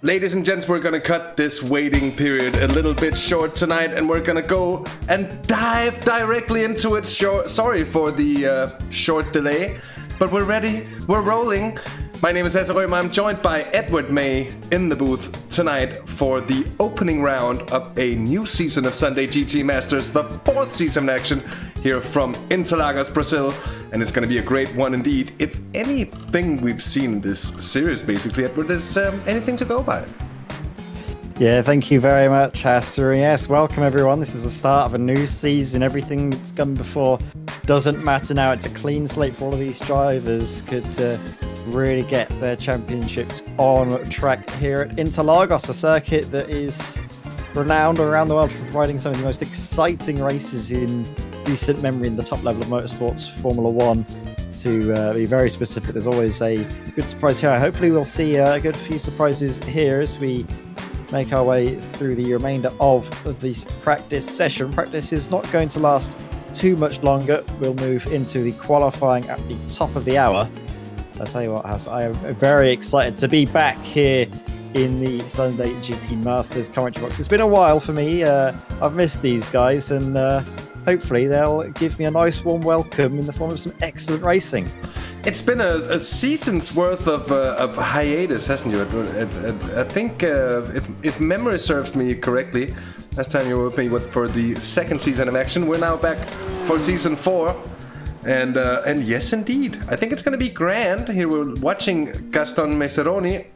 Ladies and gents, we're gonna cut this waiting period a little bit short tonight, and we're gonna go and dive directly into it. Sorry for the short delay, but we're ready, we're rolling. My name is Hasse Rømer. I'm joined by Ed May in the booth tonight for the opening round of a new season of Sunday GT Masters, the 4th season in action here from Interlagos, Brazil. And it's going to be a great one indeed. If anything we've seen in this series, basically, Edward, is anything to go by. Yeah, thank you very much, Hasse. Yes, welcome everyone. This is the start of a new season. Everything that's come before doesn't matter now. It's a clean slate for all of these drivers. Could really get their championships on track here at Interlagos, a circuit that is renowned around the world for providing some of the most exciting races in recent memory in the top level of motorsports, Formula One. To be very specific, there's always a good surprise here. Hopefully we'll see a good few surprises here as we make our way through the remainder of this practice session. Practice is not going to last too much longer. We'll move into the qualifying at the top of the hour. I'll tell you what, Hasse, I am very excited to be back here in the Sunday GT Masters commentary box. It's been a while for me. I've missed these guys, and hopefully they'll give me a nice warm welcome in the form of some excellent racing. It's been a season's worth of hiatus, hasn't it? I think if memory serves me correctly, last time you were with me for the 2nd season of action, we're now back for season 4. And yes, indeed, I think it's going to be grand. Here we're watching Gaston Messeroni,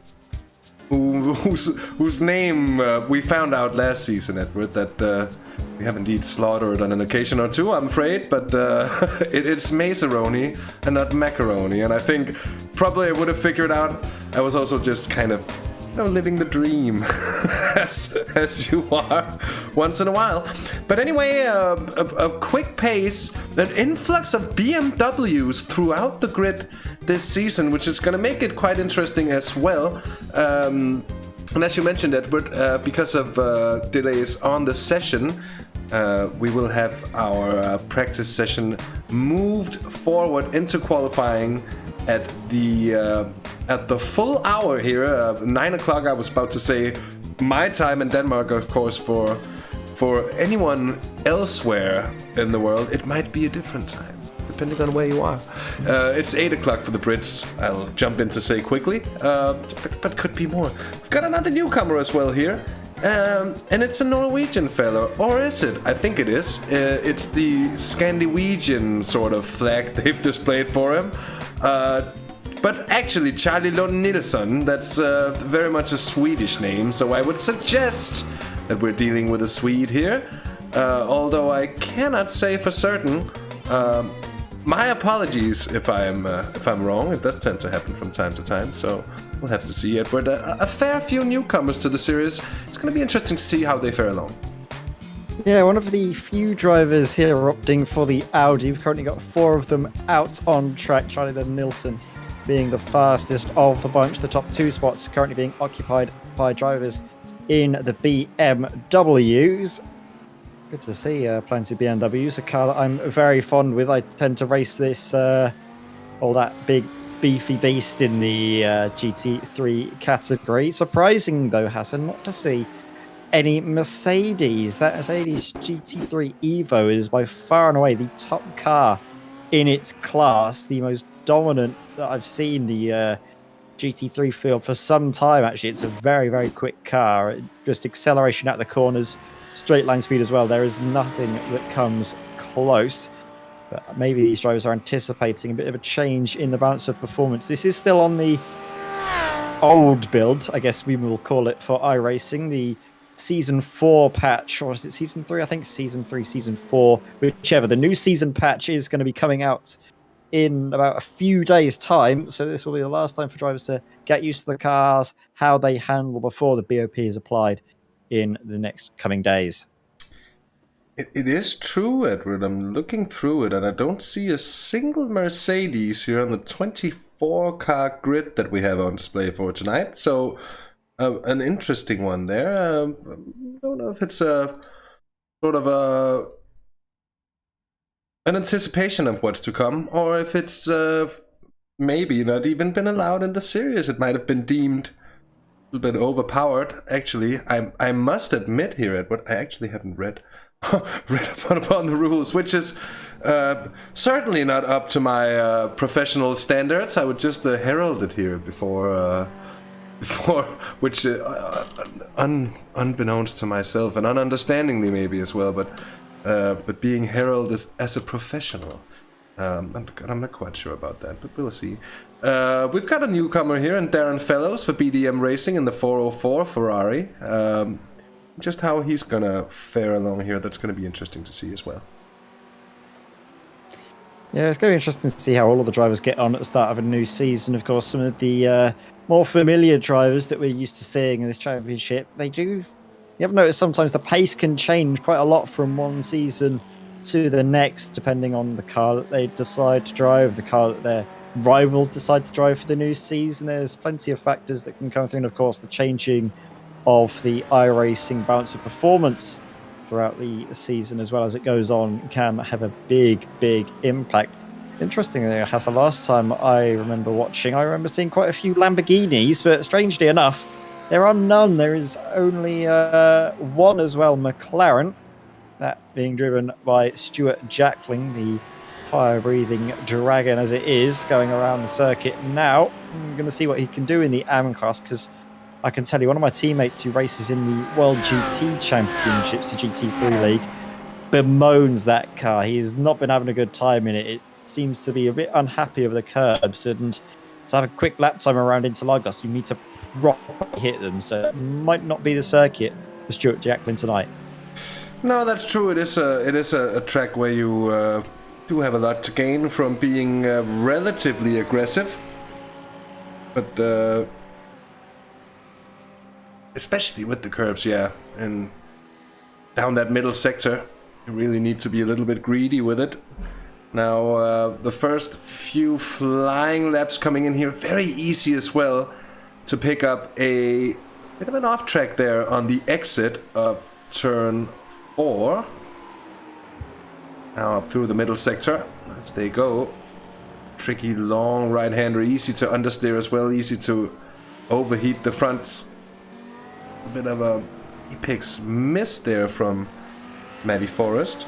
whose name we found out last season, Edward, that we have indeed slaughtered on an occasion or two, I'm afraid, but it's Messeroni and not macaroni. And I think probably I would have figured out I was also just kind of living the dream as you are once in a while. But anyway, a quick pace, an influx of BMWs throughout the grid this season, which is going to make it quite interesting as well. And as you mentioned, Edward, because of delays on the session, we will have our practice session moved forward into qualifying at the full hour here, 9 o'clock. I was about to say my time in Denmark, of course. For anyone elsewhere in the world, it might be a different time, depending on where you are. It's 8 o'clock for the Brits, I'll jump in to say quickly, but could be more. We've got another newcomer as well here, and it's a Norwegian fella, or is it? I think it is. It's the Scandinavian sort of flag they've displayed for him. But actually, Charlie Lund Nilsson, that's very much a Swedish name, so I would suggest that we're dealing with a Swede here, although I cannot say for certain. My apologies if I'm wrong. It does tend to happen from time to time, so we'll have to see, Edward. A fair few newcomers to the series. It's going to be interesting to see how they fare along. Yeah, one of the few drivers here opting for the Audi. We've currently got 4 of them out on track. Charlie Lund Nilsson being the fastest of the bunch. The top 2 spots currently being occupied by drivers in the BMWs. Good to see plenty of BMWs, a car that I'm very fond with. I tend to race this, all that big beefy beast in the GT3 category. Surprising though, Hassan, not to see any Mercedes. That Mercedes GT3 Evo is by far and away the top car in its class, the most dominant that I've seen the GT3 field for some time. Actually, it's a very, very quick car. Just acceleration at the corners, straight line speed as well. There is nothing that comes close. But maybe these drivers are anticipating a bit of a change in the balance of performance. This is still on the old build, I guess we will call it, for iRacing, the Season 4 patch, or is it Season 3? I think Season 3, Season 4, whichever. The new season patch is going to be coming out in about a few days' time, so this will be the last time for drivers to get used to the cars, how they handle before the BOP is applied in the next coming days. It is true, Edward. I'm looking through it, and I don't see a single Mercedes here on the 24-car grid that we have on display for tonight, so an interesting one there. I don't know if it's a sort of an anticipation of what's to come, or if it's maybe not even been allowed in the series. It might have been deemed bit overpowered, actually. I must admit here, Edward, I actually haven't read upon the rules, which is certainly not up to my professional standards. I would just herald it here before which unbeknownst to myself and ununderstandingly maybe as well, but being heralded as a professional. I'm not quite sure about that, but we'll see. We've got a newcomer here in Darren Fellows for BDM Racing in the 404 Ferrari. Just how he's gonna fare along here, that's gonna be interesting to see as well. Yeah, it's going to be interesting to see how all of the drivers get on at the start of a new season. Of course, some of the more familiar drivers that we're used to seeing in this championship, you have noticed sometimes the pace can change quite a lot from one season to the next, depending on the car that they decide to drive, the car that their rivals decide to drive for the new season. There's plenty of factors that can come through, and of course, the changing of the iRacing balance of performance throughout the season as well as it goes on can have a big impact. Interestingly, Hasse, last time I remember seeing quite a few Lamborghinis, but strangely enough, there are none. There is only one as well, McLaren, that being driven by Stuart Jackling, the fire-breathing dragon as it is, going around the circuit now. I'm going to see what he can do in the AM class, because I can tell you, one of my teammates who races in the World GT Championships, the GT3 League, bemoans that car. He has not been having a good time in it. It seems to be a bit unhappy over the curbs, and to have a quick lap time around Interlagos, you need to properly hit them, so it might not be the circuit for Stuart Jacklin tonight. No, that's true. It is a track where you do have a lot to gain from being relatively aggressive, but especially with the curbs, yeah, and down that middle sector, you really need to be a little bit greedy with it. Now, the first few flying laps coming in here, very easy as well to pick up a bit of an off track there on the exit of turn 4. Now up through the middle sector as they go. Tricky long right-hander, easy to understeer as well, easy to overheat the fronts. A bit of a apex miss there from Matty Forrest.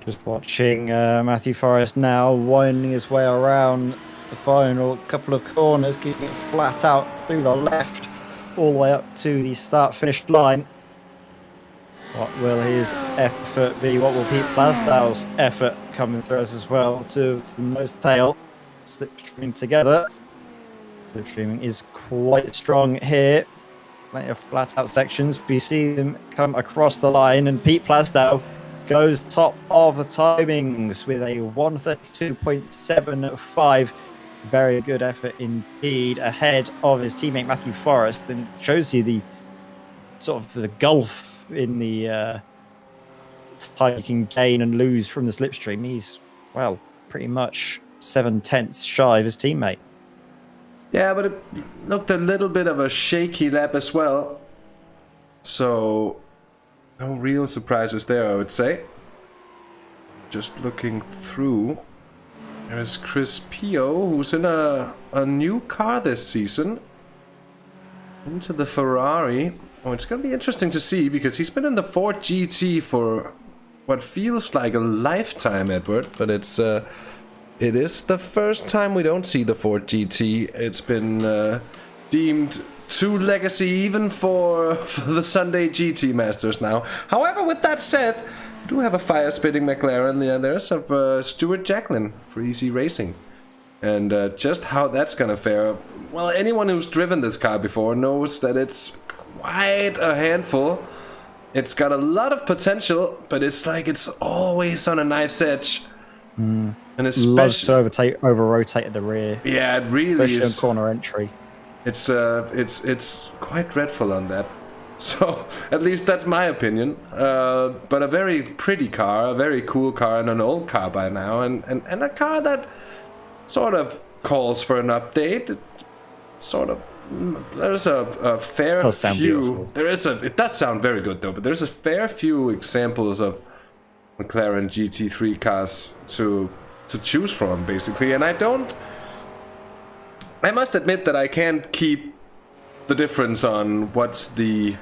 Just watching Matthew Forrest now winding his way around the final couple of corners, keeping it flat out through the left, all the way up to the start-finish line. What will his effort be? What will Pete Blasdow's effort coming through us as well? To the nose tail, slipstreaming together. Slipstreaming is quite strong here. Plenty of flat-out sections. We see them come across the line, and Pete Blasdow goes top of the timings with a 132.75. Very good effort indeed, ahead of his teammate Matthew Forrest, and shows you the sort of the gulf in the time you can gain and lose from the slipstream. He's, well, pretty much 7/10 shy of his teammate. Yeah, but it looked a little bit of a shaky lap as well. So no real surprises there, I would say. Just looking through, there's Chris Pio, who's in a new car this season, into the Ferrari. Oh, it's going to be interesting to see, because he's been in the Ford GT for what feels like a lifetime, Edward, but it is the first time we don't see the Ford GT. It's been deemed too legacy even for the Sunday GT Masters now. However, with that said, we do have a fire-spitting McLaren there's of Stuart Jacklin for Easy Racing. And just how that's gonna fare, well, anyone who's driven this car before knows that it's quite a handful. It's got a lot of potential, but it's like it's always on a knife's edge. And especially loves to over-rotate at the rear. Yeah, it really especially is. on corner entry. It's quite dreadful on that. So at least that's my opinion. But a very pretty car, a very cool car, and an old car by now, and a car that sort of calls for an update. It sort of there's a fair Does sound few. beautiful. It does sound very good though, but there's a fair few examples of McLaren GT3 cars to choose from, basically. And I must admit that I can't keep the difference on what's the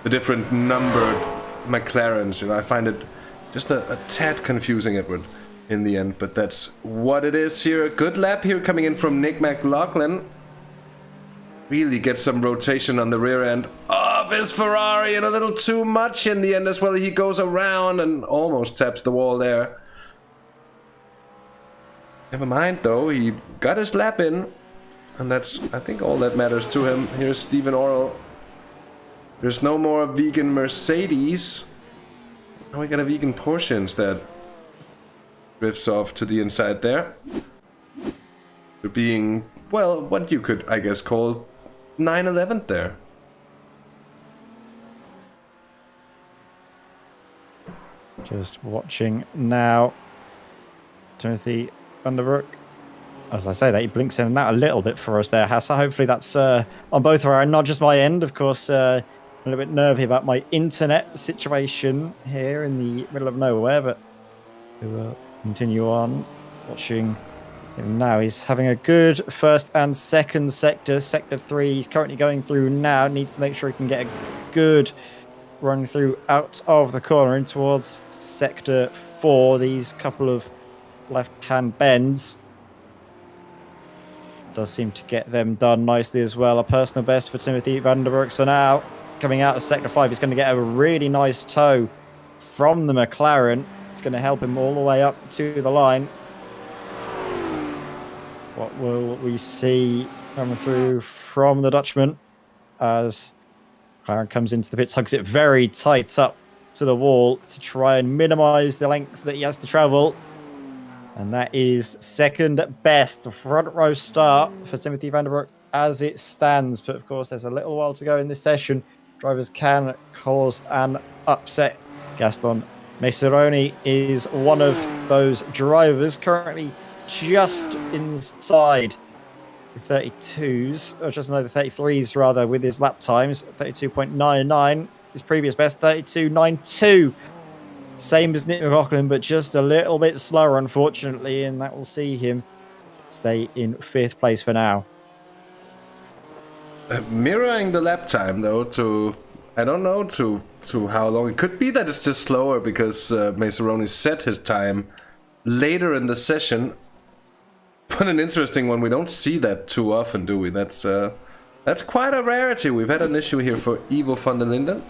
different numbered McLarens. You know, I find it just a tad confusing, Edward, in the end. But that's what it is here. A good lap here coming in from Nick McLaughlin. Really gets some rotation on the rear end of his Ferrari, and a little too much in the end as well. He goes around and almost taps the wall there. Never mind though, he got his lap in, and that's, I think, all that matters to him. Here's Stephen Orrell. There's no more vegan Mercedes. Now we got a vegan Porsche instead. Drifts off to the inside there. To being, well, what you could, I guess, call 9/11 there. Just watching now. Timothy Vanderbroek. As I say that, he blinks in and out a little bit for us there, Hasse. Hopefully that's on both of our end, not just my end. Of course, a little bit nervy about my internet situation here in the middle of nowhere, but we will continue on watching him now. He's having a good first and second sector. Sector 3 he's currently going through now. Needs to make sure he can get a good run through out of the corner in towards sector 4. These couple of left-hand bends does seem to get them done nicely as well. A personal best for Timothy Vanderbroek. So now coming out of sector 5, he's going to get a really nice tow from the McLaren. It's going to help him all the way up to the line. What will we see coming through from the Dutchman as McLaren comes into the pits, hugs it very tight up to the wall to try and minimize the length that he has to travel. And that is second best front row start for Timothy Vanderbroek as it stands. But of course, there's a little while to go in this session. Drivers can cause an upset. Gaston Messeroni is one of those drivers, currently just inside the 32s, or just under the 33s rather, with his lap times. 32.99, his previous best 32.92. Same as Nick McLaughlin, but just a little bit slower, unfortunately, and that will see him stay in 5th place for now. Mirroring the lap time, though, to, I don't know, to how long. It could be that it's just slower because Messeroni set his time later in the session. But an interesting one. We don't see that too often, do we? That's quite a rarity. We've had an issue here for Ivo van der Linden.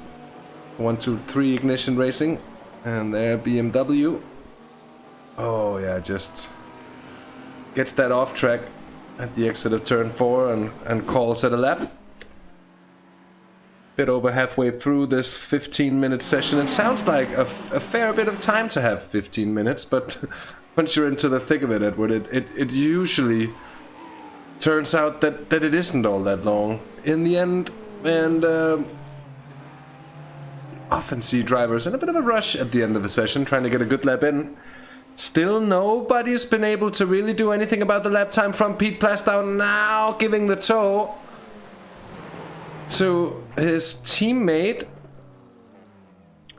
1, 2, 3 Ignition Racing. And there, BMW. Oh, yeah, just gets that off track at the exit of turn 4 and calls it a lap. Bit over halfway through this 15-minute session. It sounds like a fair bit of time to have 15 minutes, but once you're into the thick of it, Edward, it usually turns out that it isn't all that long in the end. And often see drivers in a bit of a rush at the end of the session, trying to get a good lap in. Still nobody's been able to really do anything about the lap time from Pete Plastow, now giving the tow to his teammate.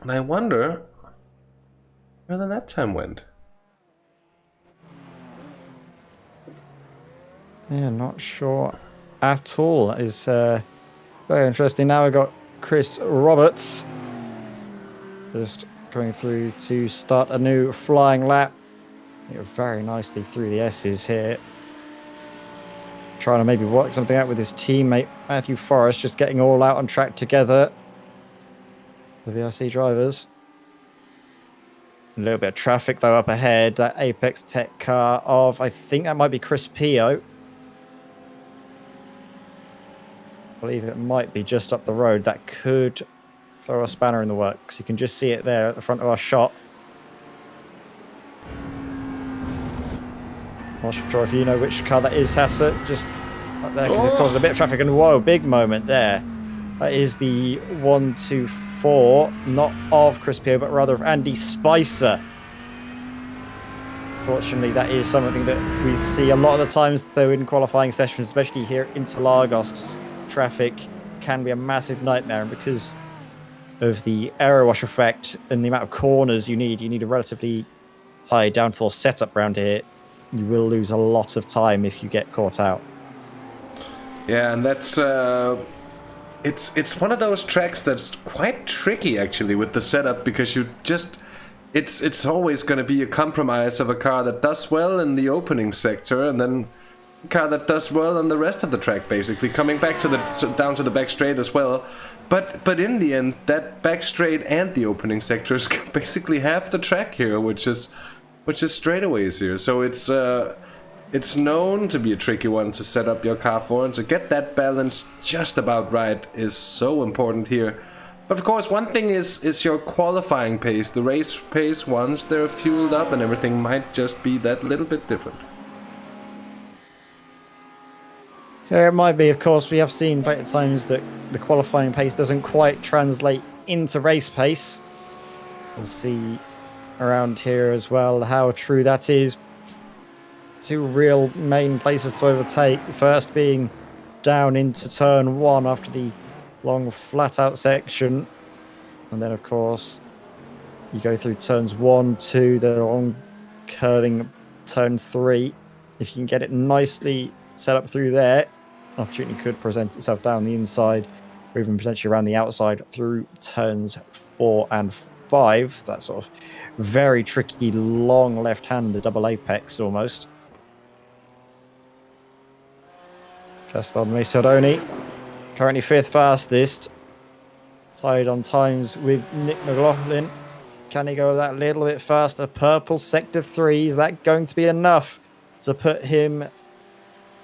And I wonder where the lap time went. Yeah, not sure at all. That is very interesting. Now we've got Chris Roberts just going through to start a new flying lap. Very nicely through the S's here. Trying to maybe work something out with his teammate Matthew Forrest, just getting all out on track together. The VRC drivers. A little bit of traffic though up ahead. That Apex Tech car of, I think that might be Chris Pio. I believe it might be just up the road. That could throw a spanner in the works. You can just see it there at the front of our shot. Not sure if you know which car that is, Hasse. Just up there, because it's caused a bit of traffic. And whoa, big moment there. That is the 124, not of Chris Pio, but rather of Andy Spicer. Fortunately, that is something that we see a lot of the times, though, in qualifying sessions, especially here at Interlagos. traffic can be a massive nightmare, and because of the aero wash effect and the amount of corners you need a relatively high downforce setup around here. You will lose a lot of time if you get caught out. Yeah, and that's it's one of those tracks that's quite tricky actually with the setup, because you just it's always going to be a compromise of a car that does well in the opening sector and then a car that does well on the rest of the track, basically coming back to down to the back straight as well. But in the end, that back straight and the opening sector is basically half the track here, which is straightaways here. So it's known to be a tricky one to set up your car for, and to get that balance just about right is so important here. But of course, one thing is your qualifying pace. The race pace, once they're fueled up and everything, might just be that little bit different. So it might be, of course, we have seen plenty of times that the qualifying pace doesn't quite translate into race pace. We'll see around here as well how true that is. Two real main places to overtake. The first being down into turn 1 after the long flat out section. And then, of course, you go through turns 1, 2, the long curving turn 3. If you can get it nicely set up through there, an opportunity could present itself down the inside, or even potentially around the outside through turns 4 and 5. That sort of very tricky long left-hander double apex almost. Gaston Macedoni, currently 5th fastest, tied on times with Nick McLaughlin. Can he go that little bit faster? Purple sector 3, is that going to be enough to put him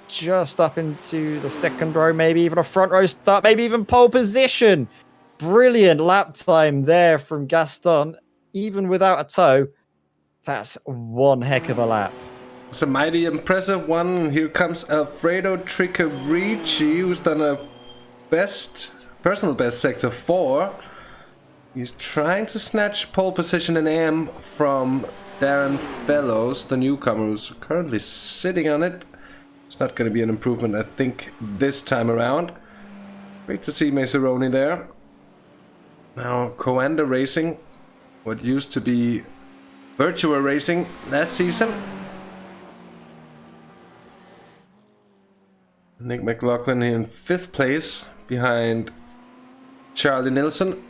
just up into the second row, maybe even a front row start, maybe even pole position? Brilliant lap time there from Gaston, even without a toe. That's one heck of a lap. It's a mighty impressive one. Here comes Alfredo Tricarici, who's done a personal best sector 4. He's trying to snatch pole position in AM from Darren Fellows, the newcomer, who's currently sitting on it. It's not going to be an improvement, I think, this time around. Great to see Macedoni there. Now, Coanda Racing, what used to be Virtua Racing last season. Nick McLaughlin here in 5th place, behind Charlie Nilsson.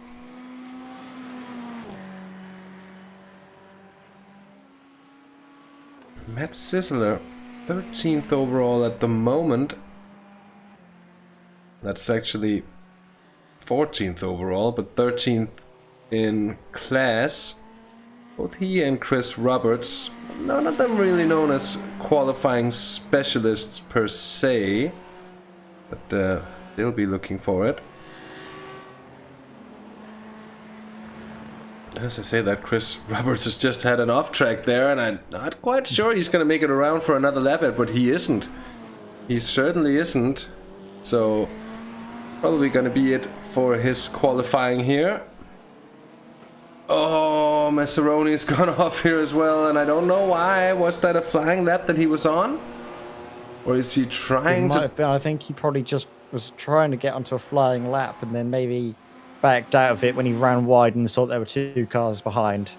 Matt Sisler, 13th overall at the moment. That's actually 14th overall, but 13th in class. Both he and Chris Roberts, none of them really known as qualifying specialists per se, but they'll be looking for it. As I say that, Chris Roberts has just had an off track there, and I'm not quite sure he's going to make it around for another lap, but he isn't. He certainly isn't. So probably going to be it for his qualifying here. Oh, Macedoni's gone off here as well, and I don't know why. Was that a flying lap that he was on? Or is he trying to... I think he probably just was trying to get onto a flying lap and then maybe backed out of it when he ran wide and saw there were 2 cars behind.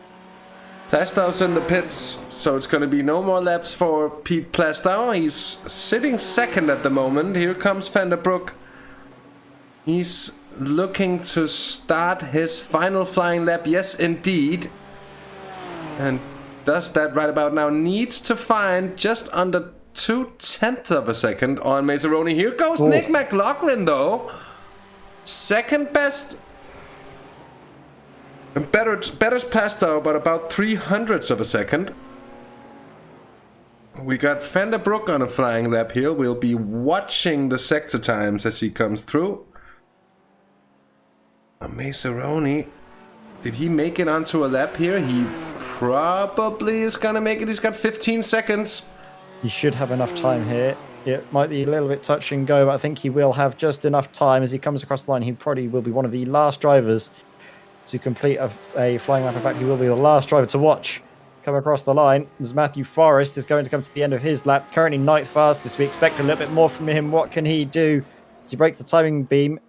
Plastow's in the pits, so it's going to be no more laps for Pete Plastow. He's sitting 2nd at the moment. Here comes Vanderbroek. He's looking to start his final flying lap. Yes, indeed. And does that right about now. Needs to find just under 0.2 of a second on Macedoni. Here goes Nick McLaughlin, though. 2nd best. And better Plastow, but about 0.03 of a second. We got Vanderbroek on a flying lap here. We'll be watching the sector times as he comes through. Macedoni, did he make it onto a lap here? He probably is gonna make it. He's got 15 seconds. He should have enough time here. It might be a little bit touch and go, but I think he will have just enough time as he comes across the line. He probably will be one of the last drivers to complete a flying lap. In fact, he will be the last driver to watch come across the line. As Matthew Forrest is going to come to the end of his lap, currently 9th fastest. We expect a little bit more from him. What can he do? as he breaks the timing beam.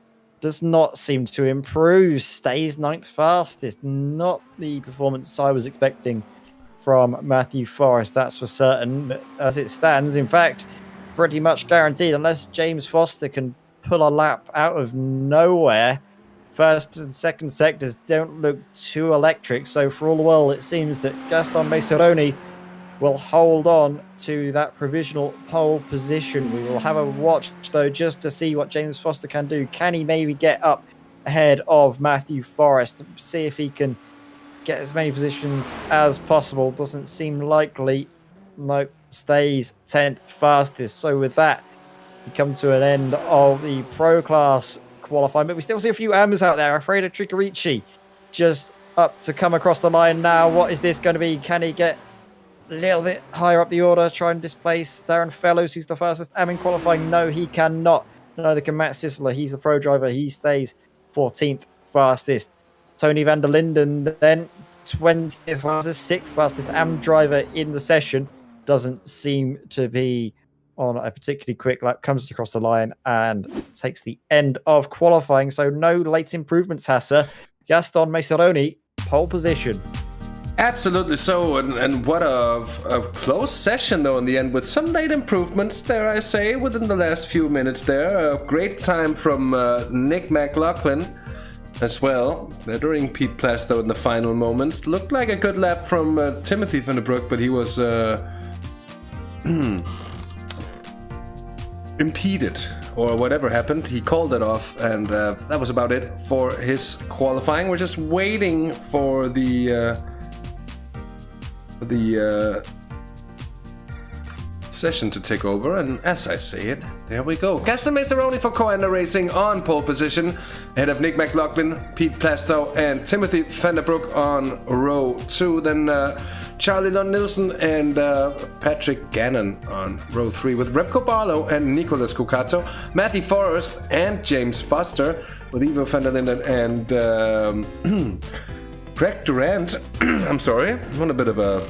Does not seem to improve. Stays 9th fastest. Not the performance I was expecting from Matthew Forrest, that's for certain. But as it stands, in fact, pretty much guaranteed, unless James Foster can pull a lap out of nowhere. First and second sectors don't look too electric. So for all the world, it seems that Gaston Messeroni will hold on to that provisional pole position. We will have a watch, though, just to see what James Foster can do. Can he maybe get up ahead of Matthew Forrest? See if he can get as many positions as possible. Doesn't seem likely. No, stays 10th fastest. So with that, we come to an end of the Pro Class qualifying. But we still see a few AMs out there. Alfredo Tricarici just up to come across the line now. What is this going to be? Can he get a little bit higher up the order, try and displace Darren Fellows, who's the fastest AM in qualifying? No, he cannot. Neither can Matt Sisler. He's a pro driver. He stays 14th fastest. Tony van der Linden, then 20th fastest, 6th fastest AM driver in the session. Doesn't seem to be on a particularly quick lap. Comes across the line and takes the end of qualifying. So no late improvements, Hasse. Gaston Messeroni, pole position. Absolutely so, and what a close session though in the end, with some late improvements, dare I say, within the last few minutes there. A great time from Nick McLaughlin as well, bettering Pete Plastow in the final moments. Looked like a good lap from Timothy van der Broek, but he was impeded, or whatever happened. He called it off, and that was about it for his qualifying. We're just waiting for the session to take over, and as I say it, there we go. Gaston Messeroni for Coanda Racing on pole position, ahead of Nick McLaughlin, Pete Plastow, and Timothy van der Broek on row 2. Then Charlie Lund Nielsen and Patrick Gannon on row 3, with Remco Barlow and Nicolas Cucato, Matthew Forrest and James Foster, with Ivo van der Linden and Craig Durant. I'm sorry, I'm on a bit of a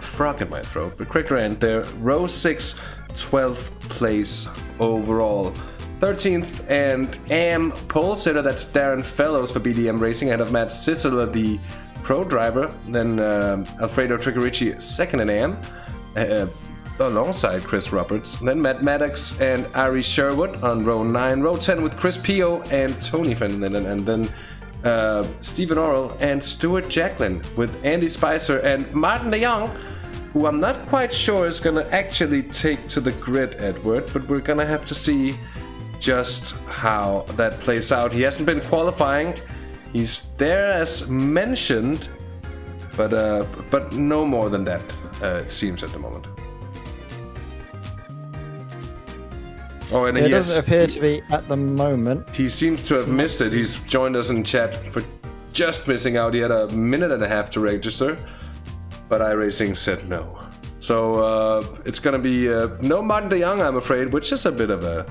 frog in my throat, but Craig Durant there, row 6, 12th place overall. 13th and AM pole sitter, that's Darren Fellows for BDM Racing, ahead of Matt Sisler, the pro driver. Then Alfredo Tricarici, second in AM, alongside Chris Roberts. Then Matt Maddox and Ari Sherwood on row 9. Row 10 with Chris Pio and Tony Van Linden, and then Stephen Orrell and Stuart Jacklin, with Andy Spicer and Martin de Jong, who I'm not quite sure is going to actually take to the grid, Edward, but we're going to have to see just how that plays out. He hasn't been qualifying. He's there as mentioned, but no more than that, it seems at the moment. Oh, and it doesn't appear to be at the moment. He seems to have missed it. He's joined us in chat for just missing out. He had a minute and a half to register, but iRacing said no. So it's going to be no Martin de Jong, I'm afraid, which is a bit of a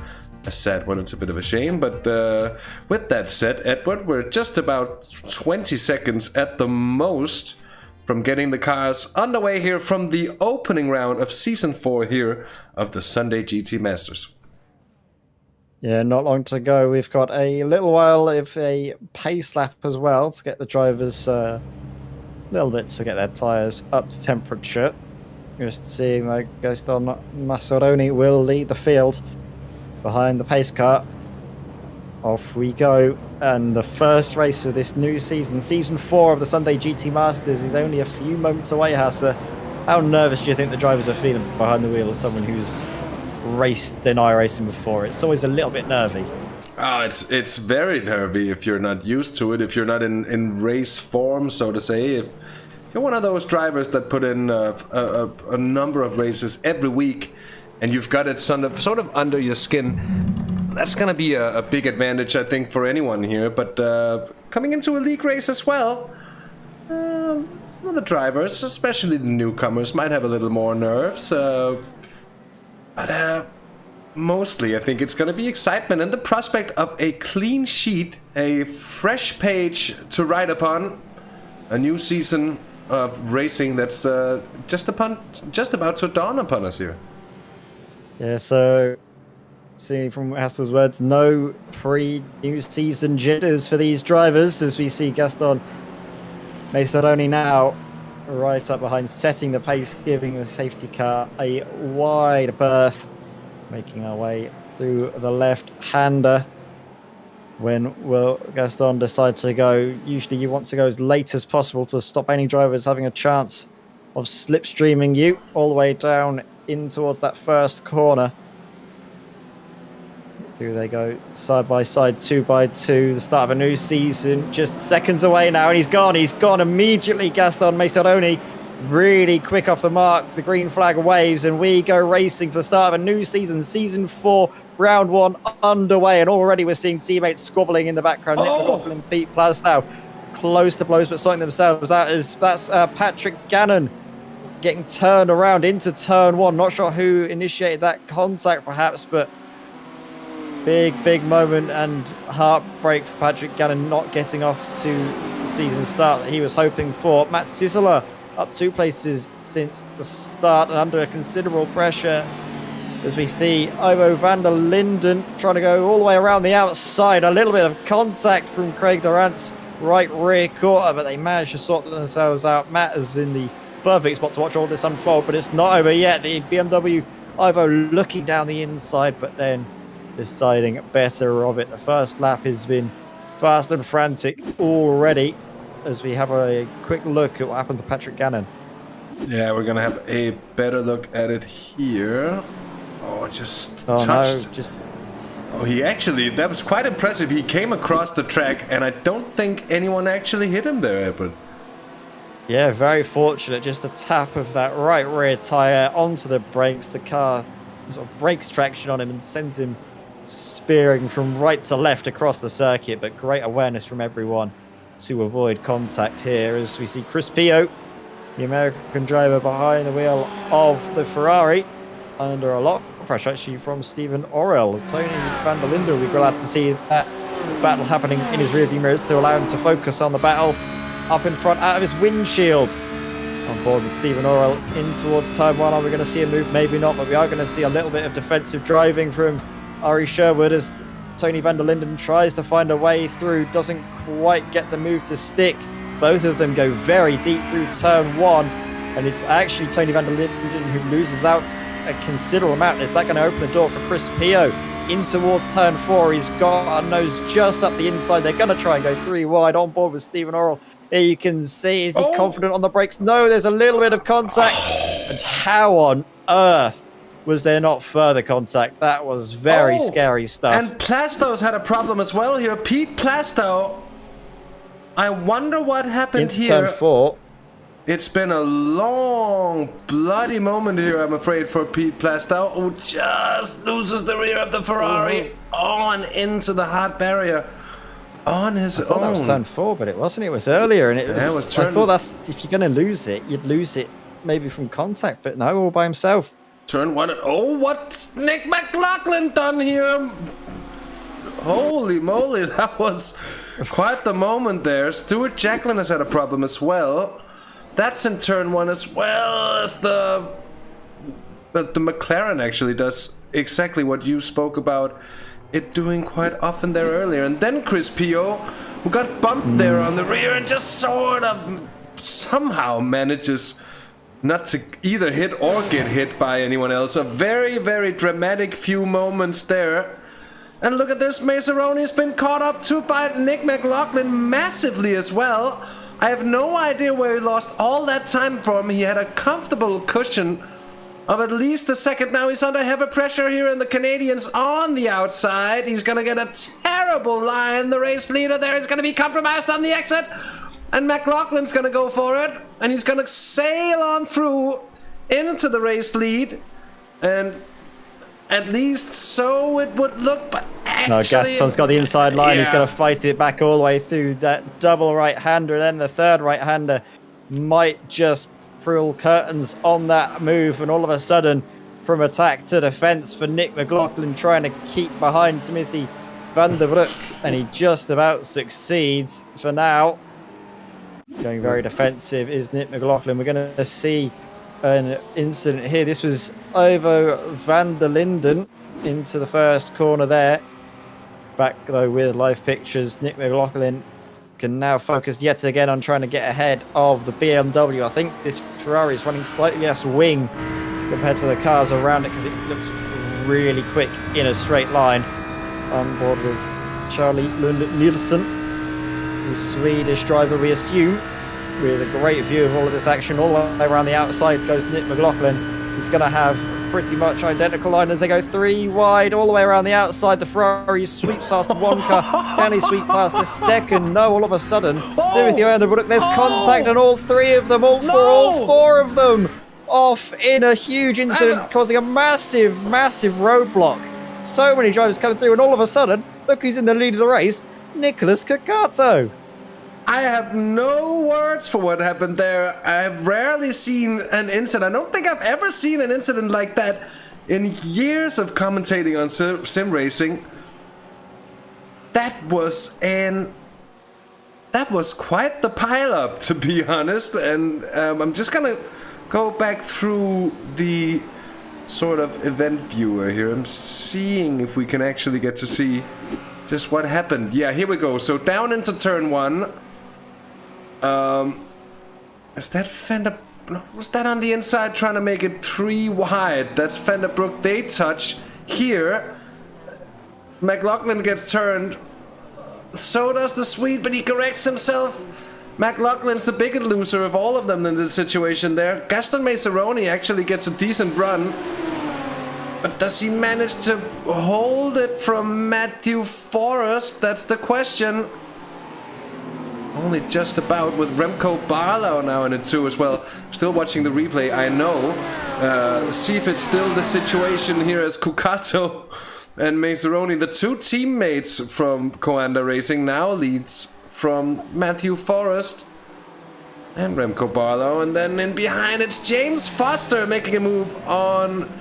sad one. It's a bit of a shame. But with that said, Edward, we're just about 20 seconds at the most from getting the cars underway here from the opening round of Season 4 here of the Sunday GT Masters. Yeah, not long to go. We've got a little while of a pace lap as well to get the drivers a little bit to get their tyres up to temperature. Just seeing like Gaston Messeroni will lead the field behind the pace car. Off we go, and the first race of this new season, Season 4 of the Sunday GT Masters, is only a few moments away, Hasse. How nervous do you think the drivers are feeling behind the wheel as someone who's raced in iRacing before? It's always a little bit nervy. Oh, it's very nervy if you're not used to it, if you're not in race form, so to say. If you're one of those drivers that put in a number of races every week and you've got it sort of under your skin, that's going to be a big advantage, I think, for anyone here. But coming into a league race as well, some of the drivers, especially the newcomers, might have a little more nerves. But mostly, I think it's going to be excitement and the prospect of a clean sheet, a fresh page to write upon, a new season of racing that's just about to dawn upon us here. Yeah, so See from Hassel's words, no pre-new season jitters for these drivers, as we see Gaston Macedoni now right up behind, setting the pace, giving the safety car a wide berth, making our way through the left-hander. When will Gaston decide to go? Usually you want to go as late as possible to stop any drivers having a chance of slipstreaming you all the way down in towards that first corner. Through they go, side by side, 2 by 2. The start of a new season, just seconds away now, and he's gone. He's gone immediately. Gaston Macedoni, really quick off the mark. The green flag waves, and we go racing for the start of a new season. Season 4, round 1 underway, and already we're seeing teammates squabbling in the background. Nick McLaughlin and Pete Plastow close to blows, but sorting themselves out. That's Patrick Gannon getting turned around into turn 1. Not sure who initiated that contact, perhaps, but big moment and heartbreak for Patrick Gannon not getting off to the season start that he was hoping for. Matt Sisseler up 2 places since the start and under considerable pressure as we see Ivo van der Linden trying to go all the way around the outside. A little bit of contact from Craig Durant's right rear quarter, but they managed to sort themselves out. Matt is in the perfect spot to watch all this unfold, but it's not over yet. The BMW Ivo looking down the inside, but then deciding better of it. The first lap has been fast and frantic already, as we have a quick look at what happened to Patrick Gannon. Yeah, we're gonna have a better look at it here. Oh, just touched. No, just... Oh, he actually, that was quite impressive. He came across the track, and I don't think anyone actually hit him there, but... Yeah, very fortunate. Just a tap of that right rear tyre onto the brakes. The car sort of breaks traction on him and sends him spearing from right to left across the circuit, but great awareness from everyone to avoid contact here as we see Chris Pio, the American driver behind the wheel of the Ferrari, under a lot of pressure actually from Stephen Orell. Tony van der Linden will be glad to see that battle happening in his rearview mirrors to allow him to focus on the battle up in front out of his windshield. On board with Stephen Orell in towards turn 1. Are we going to see a move? Maybe not, but we are going to see a little bit of defensive driving from Ari Sherwood as Tony van der Linden tries to find a way through, doesn't quite get the move to stick. Both of them go very deep through turn 1, and it's actually Tony van der Linden who loses out a considerable amount. Is that going to open the door for Chris Pio in towards turn 4? He's got a nose just up the inside. They're going to try and go 3 wide on board with Stephen Orell. Here you can see, is he confident on the brakes? No, there's a little bit of contact. And how on earth was there not further contact? That was very scary stuff. And Plastow's had a problem as well here. Pete Plastow. I wonder what happened into here. Turn 4. It's been a long, bloody moment here, I'm afraid, for Pete Plastow, who just loses the rear of the Ferrari on into the hard barrier on his own. That was turn 4, but it wasn't. It was earlier, and it was turn... I thought that's, if you're going to lose it, you'd lose it maybe from contact, but no, all by himself. Turn 1. Oh, what's Nick McLaughlin done here? Holy moly, that was quite the moment there. Stuart Jacklin has had a problem as well. That's in turn 1 as well as the McLaren actually does exactly what you spoke about it doing quite often there earlier. And then Chris Pio, who got bumped there on the rear and just sort of somehow manages not to either hit or get hit by anyone else. A very, very dramatic few moments there. And look at this, Maseroni's been caught up too by Nick McLaughlin massively as well. I have no idea where he lost all that time from. He had a comfortable cushion of at least a second. Now he's under heavy pressure here, and the Canadians on the outside. He's going to get a terrible line. The race leader there is going to be compromised on the exit. And McLaughlin's going to go for it. And he's going to sail on through into the race lead. And at least so it would look, but actually... No, Gaston's got the inside line. Yeah. He's going to fight it back all the way through that double right-hander. And then the third right-hander might just pull curtains on that move. And all of a sudden, from attack to defense for Nick McLaughlin, trying to keep behind Timothy van der Broek. And he just about succeeds for now. Going very defensive is Nick McLaughlin. We're going to see an incident here. This was Ivo van der Linden into the first corner there. Back, though, with live pictures, Nick McLaughlin can now focus yet again on trying to get ahead of the BMW. I think this Ferrari is running slightly less wing compared to the cars around it because it looks really quick in a straight line. On board with Charlie Nielsen, the Swedish driver, we assume, with a great view of all of this action. All the way around the outside goes Nick McLaughlin. He's going to have pretty much identical line as they go 3 wide all the way around the outside. The Ferrari sweeps past one car. Can he sweep past the second? No, all of a sudden, Timothy Vandenbroek, there's contact on all 3 of them, all 4 of them off in a huge incident, causing a massive roadblock. So many drivers coming through, and all of a sudden, look who's in the lead of the race, Nicholas Cacato. I have no words for what happened there. I've rarely seen an incident. I don't think I've ever seen an incident like that in years of commentating on sim racing. That was quite the pileup, to be honest. And I'm just gonna go back through the sort of event viewer here. I'm seeing if we can actually get to see just what happened. Yeah, here we go. So down into turn 1. Is that Fender? Was that on the inside trying to make it 3 wide? That's Vandenbroek. They touch here. McLaughlin gets turned. So does the Swede, but he corrects himself. McLaughlin's the biggest loser of all of them in this situation there. Gaston Maceroni actually gets a decent run. But does he manage to hold it from Matthew Forrest? That's the question. Only just about, with Remco Barlow now in it too as well. Still watching the replay, I know. See if it's still the situation here as Cucato and Maceroni, the 2 teammates from Coanda Racing, now leads from Matthew Forrest and Remco Barlow. And then in behind it's James Foster making a move on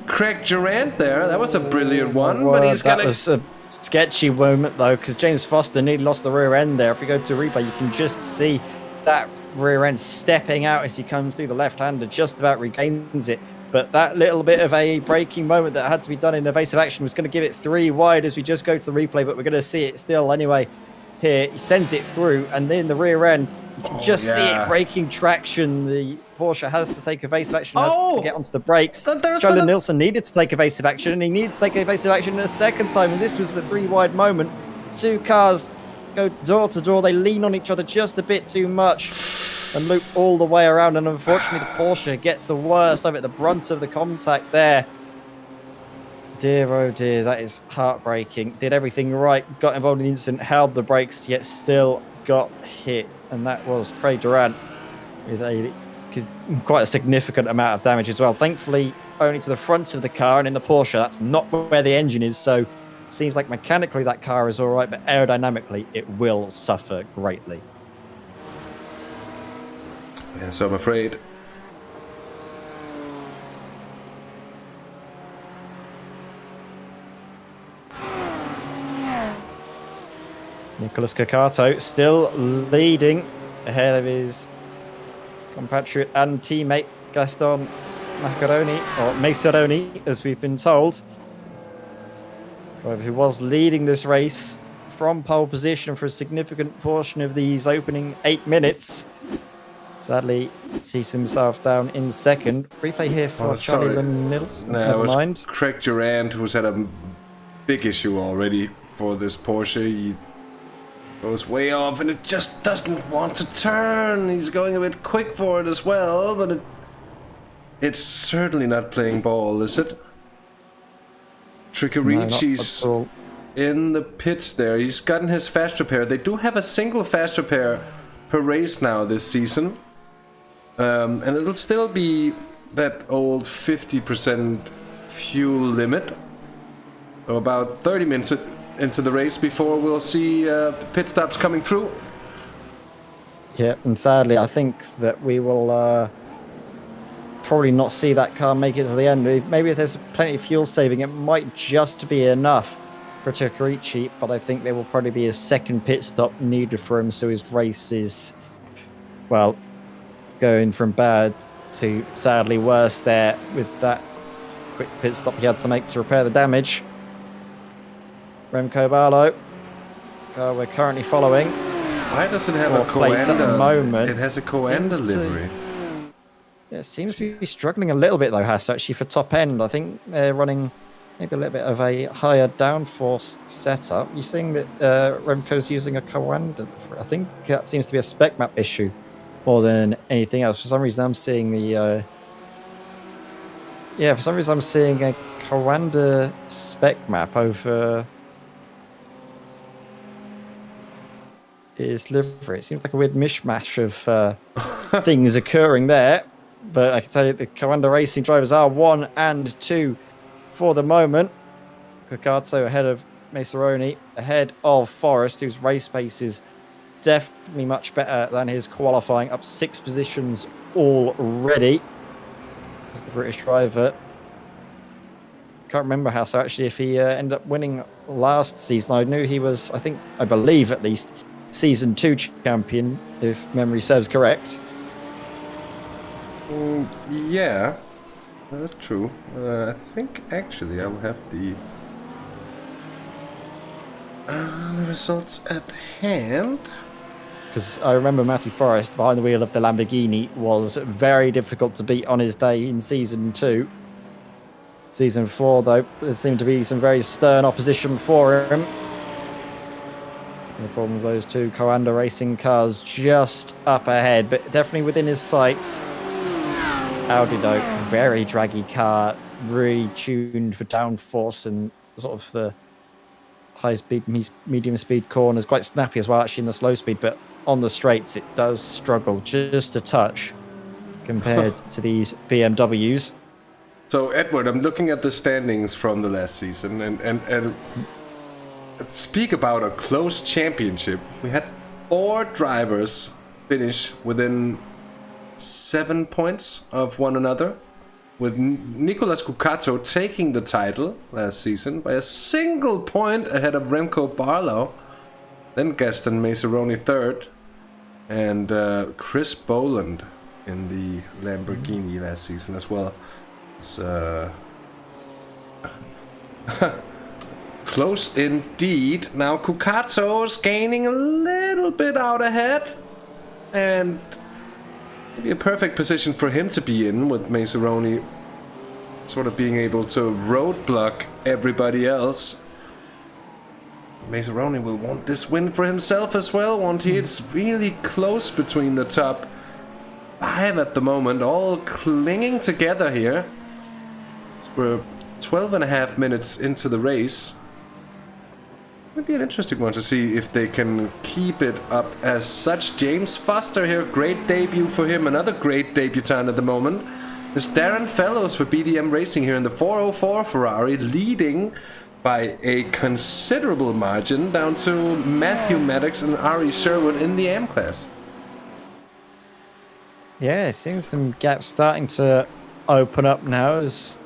Craig Durant there. That was a brilliant one, but he's gonna... That was a sketchy moment though, because James Foster nearly lost the rear end there. If we go to replay, you can just see that rear end stepping out as he comes through the left-hander, just about regains it. But that little bit of a braking moment that had to be done in evasive action was going to give it 3 wide as we just go to the replay, but we're going to see it still anyway. Here, he sends it through, and then the rear end, you can just see it breaking traction. The Porsche has to take evasive action, has to get onto the brakes. Charlie Nielsen needed to take evasive action, and he needed to take evasive action a second time, and this was the 3 wide moment. 2 cars go door to door, they lean on each other just a bit too much and loop all the way around, and unfortunately the Porsche gets the worst of it, the brunt of the contact there. Dear, oh dear, that is heartbreaking. Did everything right, got involved in the incident, held the brakes, yet still got hit. And that was Craig Durant with quite a significant amount of damage as well. Thankfully, only to the front of the car, and in the Porsche, that's not where the engine is. So seems like mechanically that car is all right, but aerodynamically it will suffer greatly. Yes, I'm afraid. Nicholas Cacato still leading ahead of his compatriot and teammate Gaston Maceroni, as we've been told. Driver who was leading this race from pole position for a significant portion of these opening 8 minutes. Sadly, sees himself down in second. Replay here for Charlie Nielsen. Never mind. Craig Durant, who's had a big issue already for this Porsche. He goes way off and it just doesn't want to turn. He's going a bit quick for it as well, but it's certainly not playing ball, is it? Trickerici's in the pits there. He's gotten his fast repair. They do have a single fast repair per race now this season. And it'll still be that old 50% fuel limit. So about 30 minutes into the race before we'll see pit stops coming through. Yeah, and sadly, I think that we will probably not see that car make it to the end. Maybe if there's plenty of fuel saving, it might just be enough for Tricerici, but I think there will probably be a second pit stop needed for him, so his race is, well, going from bad to sadly worse there with that quick pit stop he had to make to repair the damage. Remco Barlow, car we're currently following. Why does it have a Place at the moment. It has a Coanda livery. Yeah, it seems to be struggling a little bit though, Hasse, actually, for top end. I think they're running maybe a little bit of a higher downforce setup. You're seeing that Remco's using a Coanda. I think that seems to be a spec map issue more than anything else. For some reason, I'm seeing the... for some reason, I'm seeing a Coanda spec map over his livery. It seems like a weird mishmash of things occurring there. But I can tell you the Coanda Racing drivers are 1 and 2 for the moment. Cocato ahead of Maceroni, ahead of Forrest, whose race pace is definitely much better than his qualifying, up 6 positions already. As the British driver. Can't remember how so actually if he ended up winning last season. I knew he was, I believe at least, season 2 champion, if memory serves correct. Yeah, that's true. I think actually I will have the results at hand. Because I remember Matthew Forrest behind the wheel of the Lamborghini was very difficult to beat on his day in season 2. Season 4, though, there seemed to be some very stern opposition for him. In the form of those 2 Coanda Racing cars just up ahead, but definitely within his sights. Audi, though, very draggy car, really tuned for downforce and sort of the high speed, medium speed corners. Quite snappy as well, actually, in the slow speed, but on the straights, it does struggle just a touch compared to these BMWs. So, Edward, I'm looking at the standings from the last season, and speak about a close championship. We had 4 drivers finish within 7 points of one another, with Nicolas Cucato taking the title last season by a single point ahead of Remco Barlow, then Gaston Maceroni 3rd, and Chris Boland in the Lamborghini last season as well. It's close indeed. Now Cucato's gaining a little bit out ahead, and maybe a perfect position for him to be in, with Maceroni sort of being able to roadblock everybody else. Maceroni will want this win for himself as well, won't he? It's really close between the top 5 at the moment, all clinging together here. So we're 12.5 minutes into the race. Would be an interesting one to see if they can keep it up as such. James Foster here, great debut for him. Another great debutant at the moment is Darren Fellows for BDM Racing here in the 404 Ferrari, leading by a considerable margin down to Matthew Maddox and Ari Sherwood in the AM class. Yeah, seeing some gaps starting to open up now as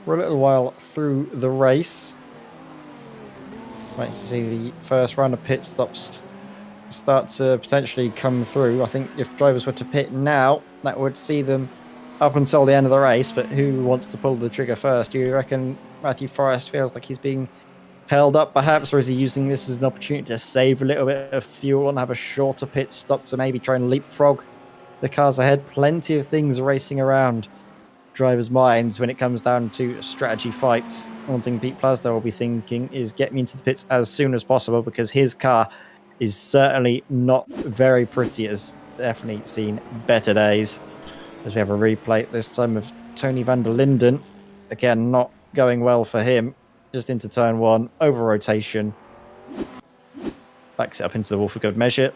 we're a little while through the race. Waiting to see the first round of pit stops start to potentially come through. I think if drivers were to pit now, that would see them up until the end of the race, but who wants to pull the trigger first? Do you reckon Matthew Forrest feels like he's being held up perhaps, or is he using this as an opportunity to save a little bit of fuel and have a shorter pit stop to maybe try and leapfrog the cars ahead? Plenty of things racing around drivers' minds when it comes down to strategy fights. One thing Pete Plasdale will be thinking is get me into the pits as soon as possible, because his car is certainly not very pretty. It has definitely seen better days. As we have a replay this time of Tony van der Linden. Again, not going well for him. Just into turn 1, over rotation. Backs it up into the Wolf of Good measure.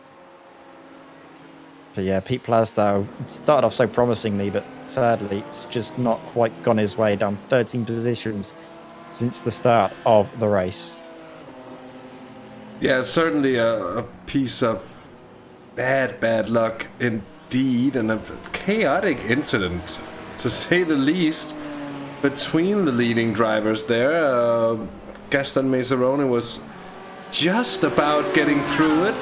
But yeah, Pete Plasdale started off so promisingly, but sadly it's just not quite gone his way. Down 13 positions since the start of the race. Yeah, certainly a piece of bad luck indeed, and a chaotic incident, to say the least, between the leading drivers there. Gaston Maceroni was just about getting through it.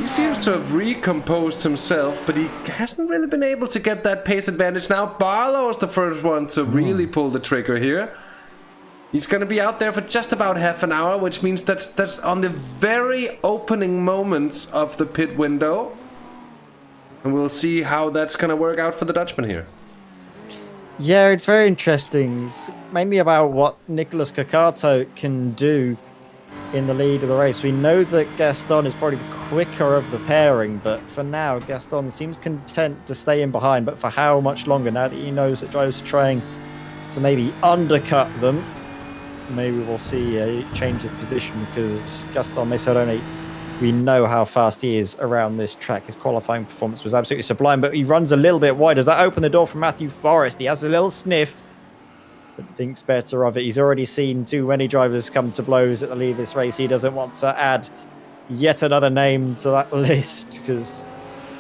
He seems to have recomposed himself, but he hasn't really been able to get that pace advantage now. Barlow is the first one to really pull the trigger here. He's going to be out there for just about half an hour, which means that's on the very opening moments of the pit window. And we'll see how that's going to work out for the Dutchman here. Yeah, it's very interesting. It's mainly about what Nicolas Cacato can do in the lead of the race. We know that Gaston is probably the quicker of the pairing, but for now, Gaston seems content to stay in behind. But for how much longer now that he knows that drivers are trying to maybe undercut them, maybe we'll see a change of position, because Gaston Messeroni, we know how fast he is around this track. His qualifying performance was absolutely sublime, but he runs a little bit wide. Does that open the door for Matthew Forrest? He has a little sniff, but thinks better of it. He's already seen too many drivers come to blows at the lead of this race. He doesn't want to add yet another name to that list, because,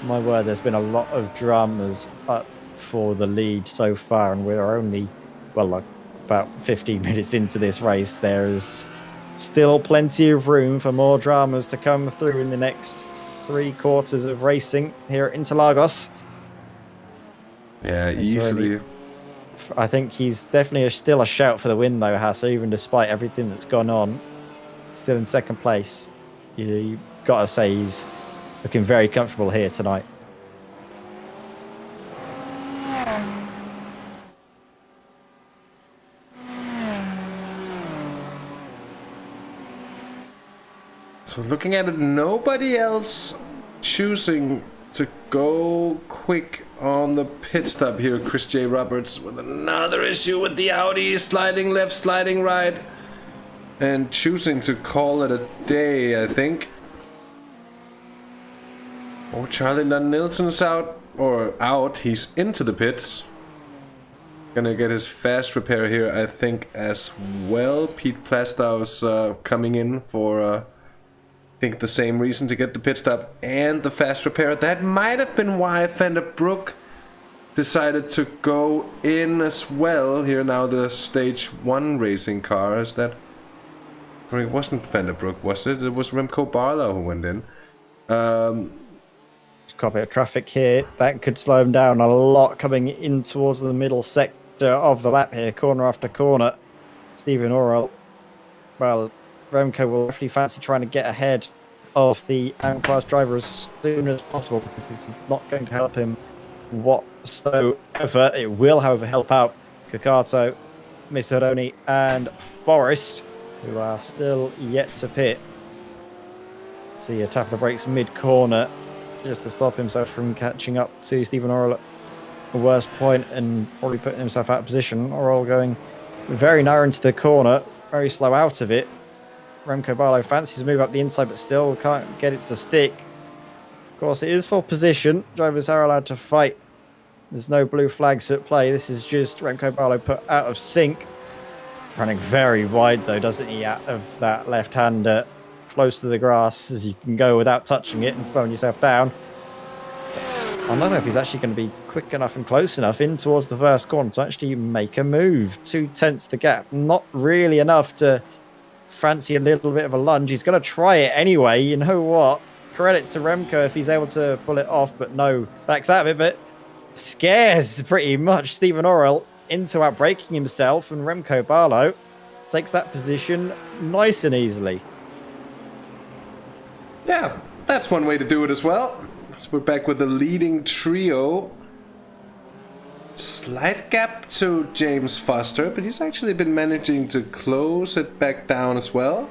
my word, there's been a lot of dramas up for the lead so far, and we're only, well, like, about 15 minutes into this race. There's still plenty of room for more dramas to come through in the next 3 quarters of racing here at Interlagos. Yeah, easily. I think he's definitely still a shout for the win, though, Hasse, even despite everything that's gone on. Still in second place. You've got to say he's looking very comfortable here tonight. So looking at it, nobody else choosing to go quick on the pit stop here. Chris J. Roberts with another issue with the Audi, sliding left, sliding right, and choosing to call it a day, I think. Oh, Charlie Lund Nielsen's out, he's into the pits. Gonna get his fast repair here, I think, as well. Pete Plastow's coming in for I think the same reason to get the pit stop and the fast repair. That might have been why Fender Brook decided to go in as well. Here now the stage 1 racing car. Is that... It wasn't Fender Brook, was it? It was Remco Barlow who went in. Got a bit of traffic here. That could slow him down a lot coming in towards the middle sector of the lap here. Corner after corner. Stephen Orrell. Well, Remco will definitely fancy trying to get ahead of the AM-class driver as soon as possible, because this is not going to help him whatsoever. It will, however, help out Cacato, Misseroni, and Forrest, who are still yet to pit. See a tap of the brakes mid-corner just to stop himself from catching up to Stephen Orrell at the worst point and probably putting himself out of position. Orrell going very narrow into the corner, very slow out of it. Remco Barlow fancies to move up the inside, but still can't get it to stick. Of course, it is for position. Drivers are allowed to fight. There's no blue flags at play. This is just Remco Barlow put out of sync. Running very wide, though, doesn't he, out of that left-hander, close to the grass as you can go without touching it and slowing yourself down. I don't know if he's actually going to be quick enough and close enough in towards the first corner to actually make a move. 2/10 the gap. Not really enough to fancy a little bit of a lunge. He's going to try it anyway. You know what? Credit to Remco if he's able to pull it off, but no, backs out of it, but scares pretty much Stephen Orrell into outbraking himself, and Remco Barlow takes that position nice and easily. Yeah, that's one way to do it as well. So we're back with the leading trio. Slight gap to James Foster, but he's actually been managing to close it back down as well.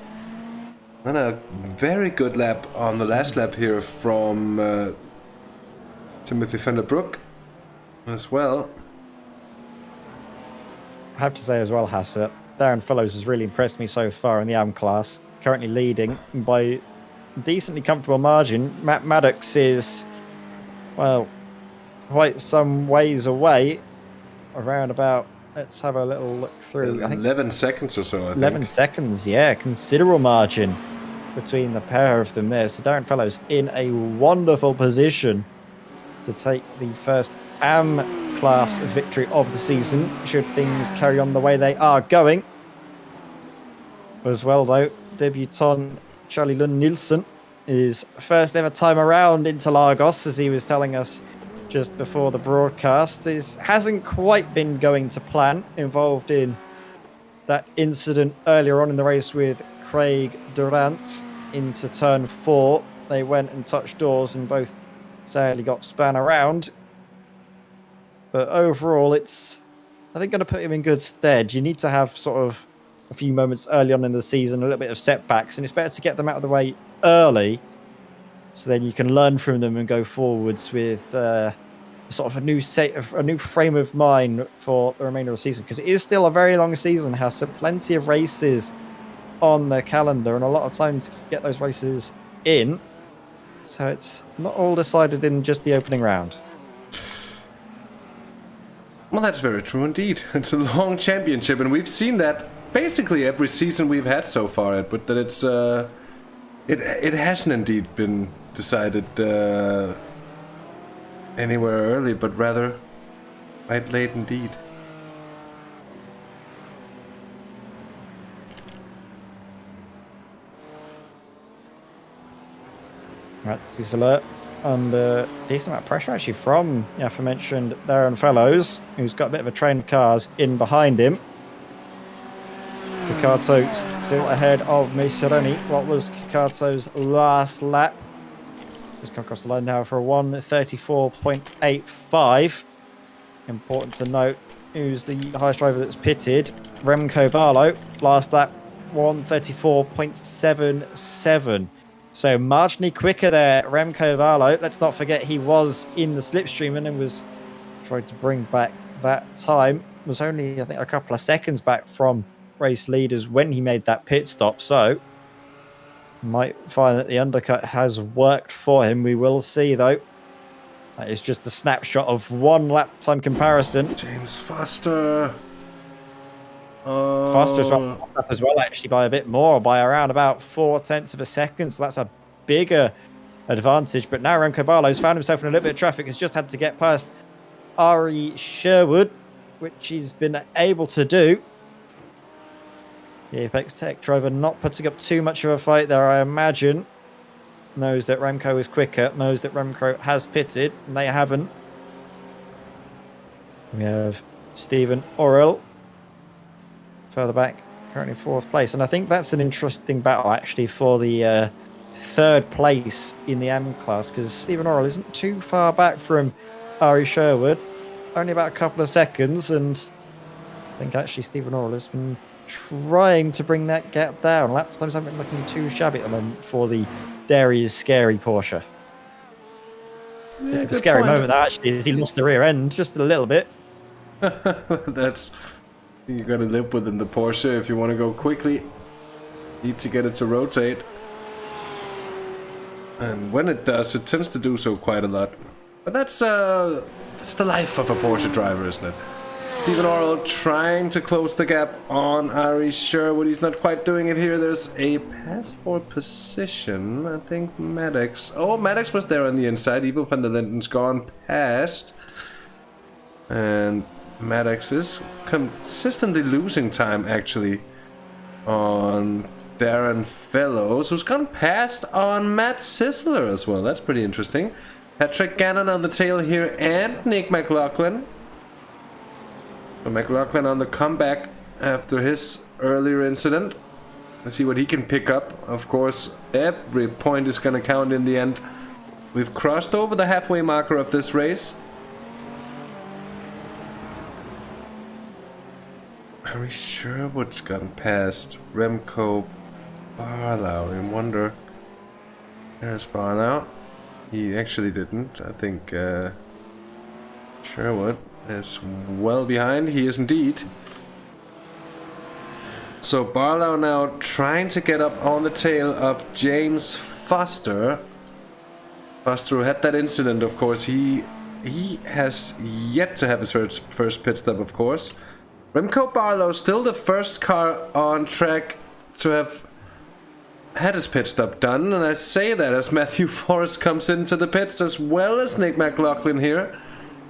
And a very good lap on the last lap here from Timothy Fender Brook as well. I have to say as well, Hasse, Darren Fellows has really impressed me so far in the AM class, currently leading by a decently comfortable margin. Matt Maddox is, well, quite some ways away, around about, let's have a little look through. 11 seconds or so, I think. 11 seconds, yeah, considerable margin between the pair of them there. So Darren Fellows in a wonderful position to take the first AM class victory of the season, should things carry on the way they are going. As well, though, debutant Charlie Lund Nielsen his first ever time around Interlagos, as he was telling us just before the broadcast. This hasn't quite been going to plan, involved in that incident earlier on in the race with Craig Durant into turn 4. They went and touched doors and both sadly got spun around. But overall, it's, I think, going to put him in good stead. You need to have sort of a few moments early on in the season, a little bit of setbacks, and it's better to get them out of the way early so then you can learn from them and go forwards with sort of a new frame of mind for the remainder of the season, because it is still a very long season, has plenty of races on the calendar and a lot of time to get those races in. So it's not all decided in just the opening round. Well, that's very true indeed. It's a long championship, and we've seen that basically every season we've had so far, but that it's it hasn't indeed been decided anywhere early, but rather quite late indeed. Right, this alert under decent amount of pressure actually from the aforementioned Darren Fellows, who's got a bit of a train of cars in behind him. Kikato still ahead of Maceroni. What was Kikato's last lap? Just come across the line now for a 1:34.85. Important to note who's the highest driver that's pitted. Remco Barlow, last lap 1:34.77. So marginally quicker there, Remco Barlow. Let's not forget he was in the slipstream and was trying to bring back that time. Was only, I think, a couple of seconds back from race leaders when he made that pit stop. So might find that the undercut has worked for him. We will see, though. That is just a snapshot of one lap time comparison. James Foster. Foster as well, actually, by a bit more, by around about 0.4 of a second. So that's a bigger advantage. But now Remco Barlow's found himself in a little bit of traffic. Has just had to get past Ari Sherwood, which he's been able to do. The Apex Tech driver not putting up too much of a fight there, I imagine. Knows that Remco is quicker, knows that Remco has pitted, and they haven't. We have Stephen Orrell further back, currently 4th place. And I think that's an interesting battle, actually, for the 3rd place in the M class, because Stephen Orrell isn't too far back from Ari Sherwood. Only about a couple of seconds, and I think actually Stephen Orrell has been trying to bring that gap down. Lap times haven't been looking too shabby at the moment for the Dairy is Scary Porsche. Yeah, a scary moment, that, actually, is he lost the rear end just a little bit. That's... You gotta live within the Porsche if you want to go quickly. Need to get it to rotate. And when it does, it tends to do so quite a lot. But that's the life of a Porsche driver, isn't it? Stephen Orrell trying to close the gap on Ari Sherwood. He's not quite doing it here. There's a pass for position. I think Maddox. Oh, Maddox was there on the inside. Ivo van der Linden's gone past. And Maddox is consistently losing time, actually, on Darren Fellows, who's gone past on Matt Sisler as well. That's pretty interesting. Patrick Gannon on the tail here, and Nick McLaughlin. So McLaughlin on the comeback after his earlier incident. Let's see what he can pick up. Of course, every point is going to count in the end. We've crossed over the halfway marker of this race. Ari Sherwood's gone past Remco Barlow. I wonder. There's Barlow. He actually didn't. I think Sherwood is well behind. He is indeed. So Barlow now trying to get up on the tail of James Foster. Foster, who had that incident, of course. He has yet to have his first pit stop, of course. Remco Barlow, still the first car on track to have had his pit stop done, and I say that as Matthew Forrest comes into the pits, as well as Nick McLaughlin here.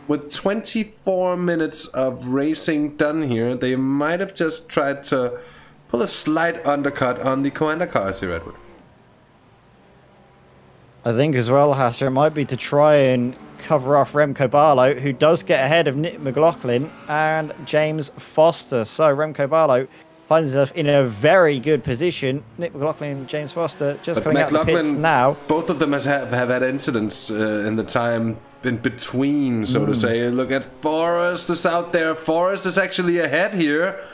With 24 minutes of racing done here, they might have just tried to pull a slight undercut on the Commander cars here, Edward. I think as well, Hasse, it might be to try and cover off Remco Barlow, who does get ahead of Nick McLaughlin and James Foster. So Remco Barlow finds himself in a very good position. Nick McLaughlin and James Foster just coming out of the pits now. Both of them have had incidents in the time in between, so to say. Look at Forrest is out there. Forrest is actually ahead here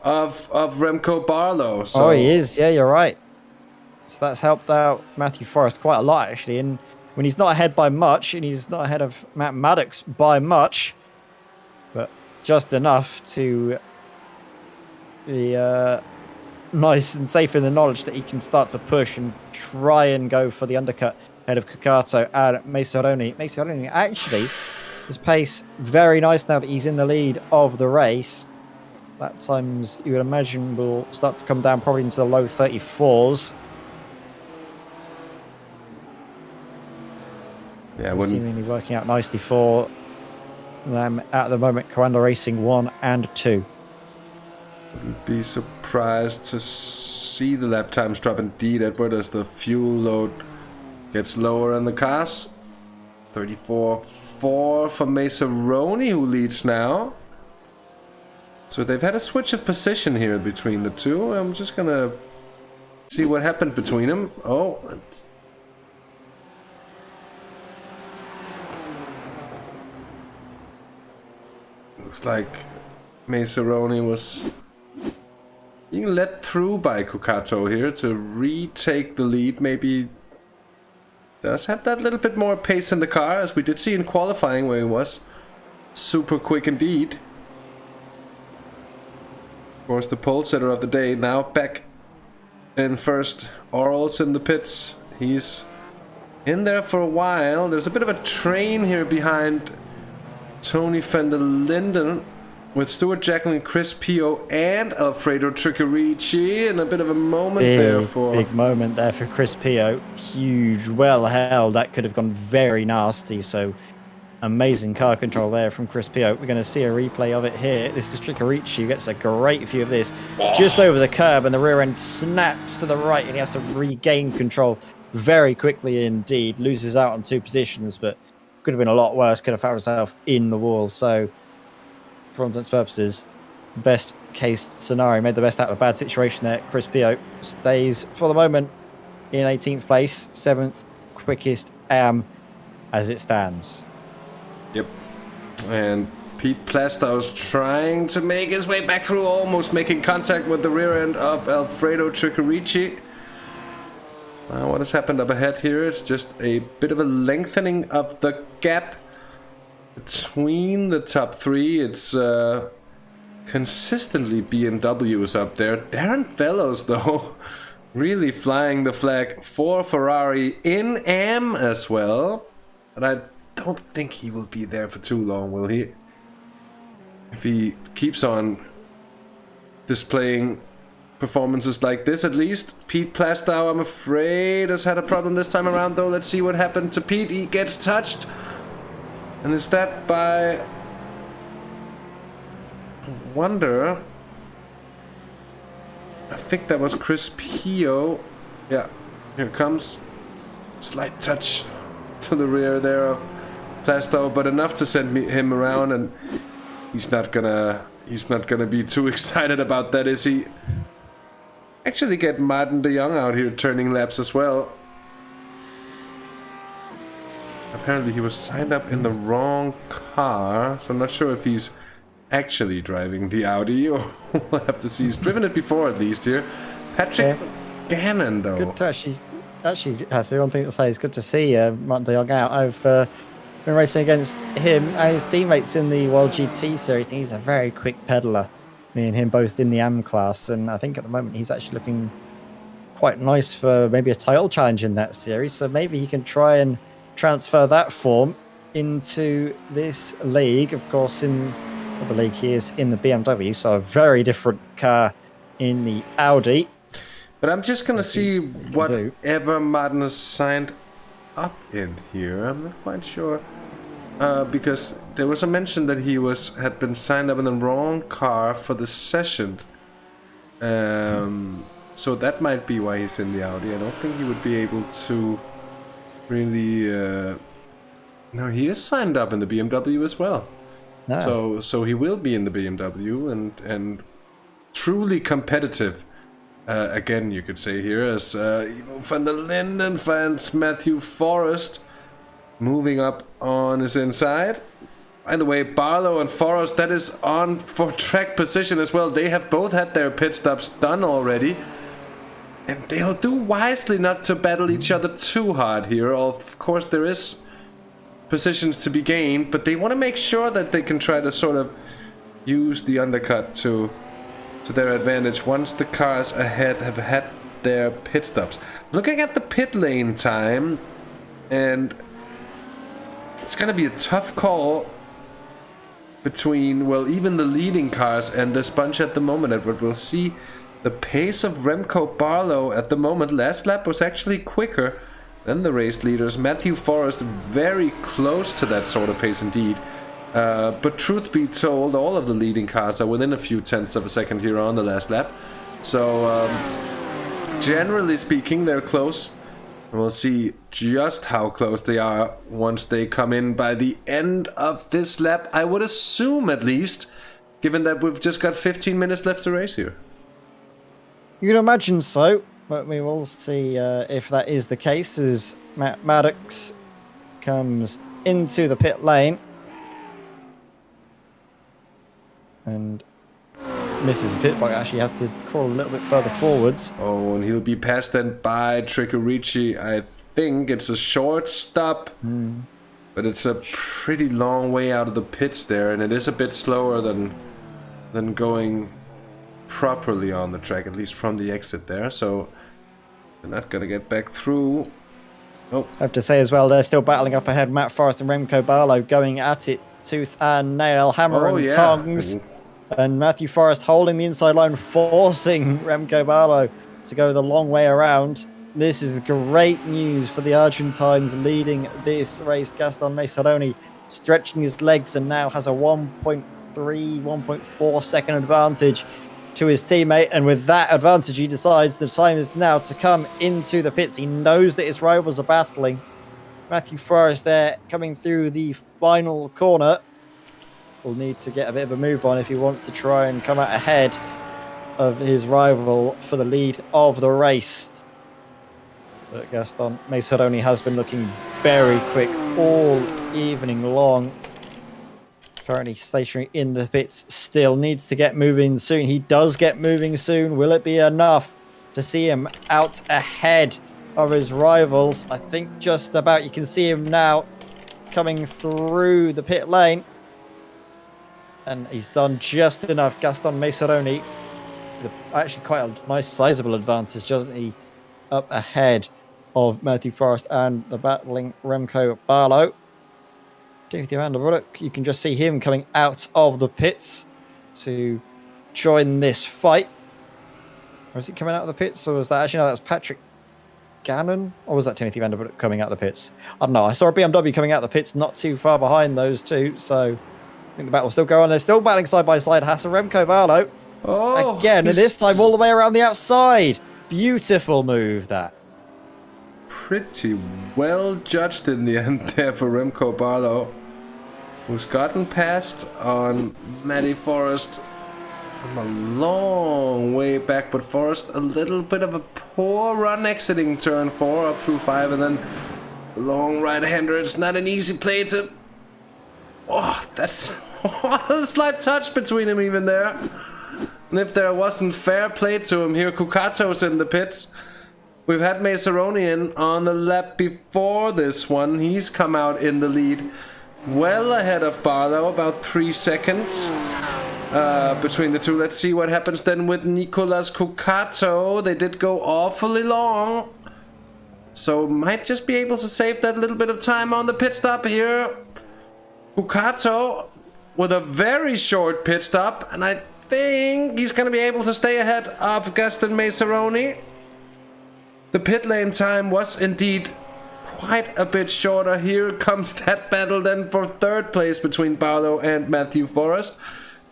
of Remco Barlow. So. Oh, he is. Yeah, you're right. So that's helped out Matthew Forrest quite a lot, actually. And when he's not ahead by much, and he's not ahead of Matt Maddox by much, but just enough to be nice and safe in the knowledge that he can start to push and try and go for the undercut ahead of Kakato and Mesaroni. Mesaroni actually, his pace very nice now that he's in the lead of the race. That times you would imagine will start to come down probably into the low 34s. Yeah, seemingly working out nicely for them at the moment. Coanda Racing 1 and 2. Wouldn't be surprised to see the lap times drop indeed, Edward, as the fuel load gets lower in the cars. 34.4 for Mesaroni, who leads now. So they've had a switch of position here between the two. I'm just gonna see what happened between them. Oh. Looks like Mesaroni was being led through by Kukato here to retake the lead. Maybe does have that little bit more pace in the car, as we did see in qualifying, where he was super quick indeed. Of course, the pole setter of the day now back in first. Orals in the pits. He's in there for a while. There's a bit of a train here behind Tony van der Linden, with Stuart Jacklin, Chris Pio, and Alfredo Tricarici, and a bit of a moment there for... Big moment there for Chris Pio. Huge, well held. That could have gone very nasty, so amazing car control there from Chris Pio. We're going to see a replay of it here. This is Tricarici, gets a great view of this. Just over the curb, and the rear end snaps to the right, and he has to regain control very quickly indeed. Loses out on 2 positions, but could have been a lot worse. Could have found himself in the wall. So, for all intents and purposes, best case scenario. Made the best out of a bad situation there. Chris Pio stays, for the moment, in 18th place. 7th quickest AM as it stands. Yep. And Pete Plastow's trying to make his way back through, almost making contact with the rear end of Alfredo Tricarici. What has happened up ahead here is just a bit of a lengthening of the gap between the top 3. It's consistently BMWs up there. Darren Fellows, though, really flying the flag for Ferrari in AM as well. But I don't think he will be there for too long, will he? If he keeps on displaying performances like this, at least. Pete Plastow, I'm afraid, has had a problem this time around, though. Let's see what happened to Pete. He gets touched. And is that by... I wonder... I think that was Chris Pio. Yeah, here it comes. Slight touch to the rear there of Plastow, but enough to send him around, and he's not gonna be too excited about that, is he? Actually get Martin de Jong out here turning laps as well. Apparently he was signed up in the wrong car, so I'm not sure if he's actually driving the Audi, or we'll have to see. He's driven it before, at least, here. Patrick Gannon, though. Good to actually, that's the one thing to say. It's good to see Martin de Jong out. I've been racing against him and his teammates in the World GT series. He's a very quick pedaler. Me and him both in the AM class, and I think at the moment he's actually looking quite nice for maybe a title challenge in that series. So maybe he can try and transfer that form into this league. Of course, in the league he is in the BMW, so a very different car in the Audi. But I'm just gonna see whatever Martin has signed up in here. I'm not quite sure. Because there was a mention that he had been signed up in the wrong car for the session. So that might be why he's in the Audi. I don't think he would be able to really... No, he is signed up in the BMW as well. No. So he will be in the BMW and truly competitive. Again, you could say here, as Ivo van der Linden finds Matthew Forrest moving up on his inside. By the way, Barlow and Forrest, that is on for track position as well. They have both had their pit stops done already. And they'll do wisely not to battle each other too hard here. Of course, there is positions to be gained, but they want to make sure that they can try to sort of use the undercut to their advantage once the cars ahead have had their pit stops. Looking at the pit lane time, and it's going to be a tough call between, well, even the leading cars and this bunch at the moment, Edward. We'll see the pace of Remco Barlow at the moment. Last lap was actually quicker than the race leaders. Matthew Forrest very close to that sort of pace indeed. But truth be told, all of the leading cars are within a few tenths of a second here on the last lap. So, generally speaking, they're close. We'll see just how close they are once they come in by the end of this lap. I would assume, at least, given that we've just got 15 minutes left to race here. You can imagine so, but we will see if that is the case as Matt Maddox comes into the pit lane and misses the pit, but actually has to crawl a little bit further forwards. Oh, and he'll be passed then by Tricorici. I think it's a short stop, but it's a pretty long way out of the pits there, and it is a bit slower than going properly on the track, at least from the exit there. So they're not gonna get back through. Oh, I have to say as well, they're still battling up ahead. Matt Forrest and Remco Barlow going at it tooth and nail, hammer and tongs. And Matthew Forrest holding the inside line, forcing Remco Barlow to go the long way around. This is great news for the Argentines leading this race. Gaston Maceroni stretching his legs and now has a 1.3, 1.4 second advantage to his teammate. And with that advantage, he decides the time is now to come into the pits. He knows that his rivals are battling. Matthew Forrest there coming through the final corner. Will need to get a bit of a move on if he wants to try and come out ahead of his rival for the lead of the race. But Gaston Maceroni has been looking very quick all evening long. Currently stationary in the pits, still needs to get moving soon. He does get moving soon. Will it be enough to see him out ahead of his rivals? I think just about. You can see him now coming through the pit lane. And he's done just enough. Gaston Maceroni, actually quite a nice sizable advantage, doesn't he? Up ahead of Matthew Forrest and the battling Remco Barlow. Timothy van der Broek, you can just see him coming out of the pits to join this fight. Or is he coming out of the pits? Or was that actually, no, that's Patrick Gannon? Or was that Timothy van der Broek coming out of the pits? I don't know. I saw a BMW coming out of the pits not too far behind those two. So I think the battle will still go on. They're still battling side by side. Hasse Remco Barlow. Oh, again, and this time all the way around the outside. Beautiful move, that. Pretty well judged in the end there for Remco Barlow, who's gotten past on Matty Forrest from a long way back, but Forrest a little bit of a poor run exiting turn 4 up through 5, and then the long right-hander. It's not an easy play to... Oh, that's a slight touch between him even there. And if there wasn't fair play to him here, Kukato's in the pits. We've had Maceroni in on the lap before this one. He's come out in the lead, well ahead of Barlow, about 3 seconds between the two. Let's see what happens then with Nicolas Kukato. They did go awfully long, so might just be able to save that little bit of time on the pit stop here. Kukato with a very short pit stop, and I think he's going to be able to stay ahead of Gaston Maceroni. The pit lane time was indeed quite a bit shorter. Here comes that battle then for third place between Barlow and Matthew Forrest.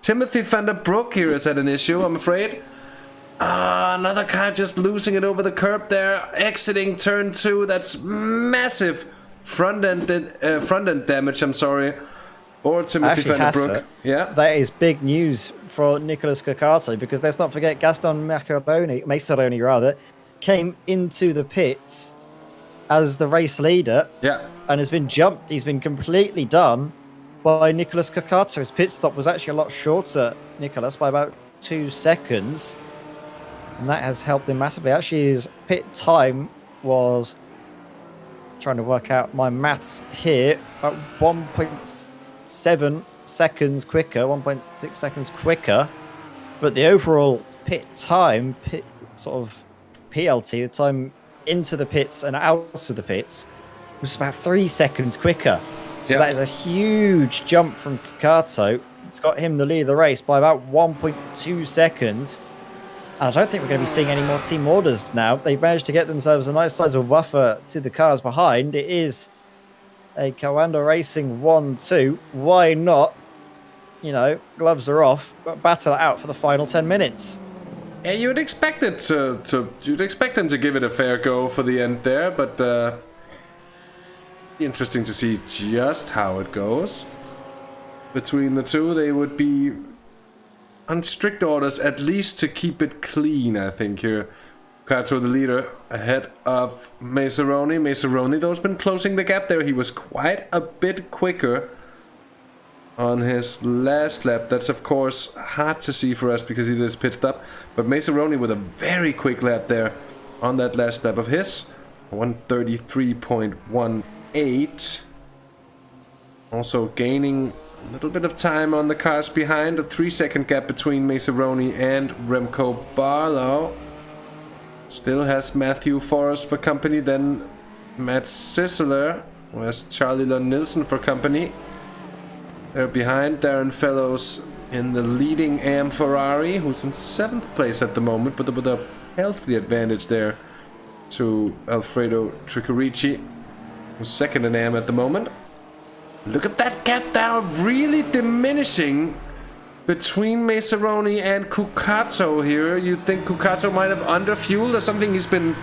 Timothy van der Broek here is at an issue, I'm afraid. Another car just losing it over the curb there, exiting turn 2. That's massive front end damage. I'm sorry. Or Timothy Vandenbroek. Yeah, that is big news for Nicholas Cocato, because let's not forget Gaston Maceroni rather, came into the pits as the race leader. Yeah, and has been jumped. He's been completely done by Nicholas Cocato. His pit stop was actually a lot shorter, Nicholas, by about 2 seconds. And that has helped him massively. Actually, his pit time was, trying to work out my maths here, about 1.7 seconds quicker, 1.6 seconds quicker. But the overall pit time, PLT, the time into the pits and out of the pits, was about 3 seconds quicker. So that is a huge jump from Cocato. It's got him the lead of the race by about 1.2 seconds. And I don't think we're going to be seeing any more team orders now. They've managed to get themselves a nice size of buffer to the cars behind. It is a Kawanda Racing 1-2. Why not? You know, gloves are off, but battle it out for the final 10 minutes. Yeah, you'd expect it you'd expect them to give it a fair go for the end there, but interesting to see just how it goes. Between the two, they would be on strict orders, at least to keep it clean, I think, here. Kato, the leader, ahead of Maceroni. Maceroni, though, has been closing the gap there. He was quite a bit quicker on his last lap. That's, of course, hard to see for us because he did his pit stop. But Maceroni with a very quick lap there on that last lap of his. 133.18. Also gaining a little bit of time on the cars behind. A 3-second gap between Maceroni and Remco Barlow. Still has Matthew Forrest for company. Then Matt Sisseler. Who has Charlie Lund Nielsen for company. They're behind Darren Fellows in the leading AM Ferrari, who's in 7th place at the moment, but with a healthy advantage there to Alfredo Tricorici, who's 2nd in AM at the moment. Look at that gap now, really diminishing between Maceroni and Cocato here. You'd think Cocato might have underfueled or something. He's been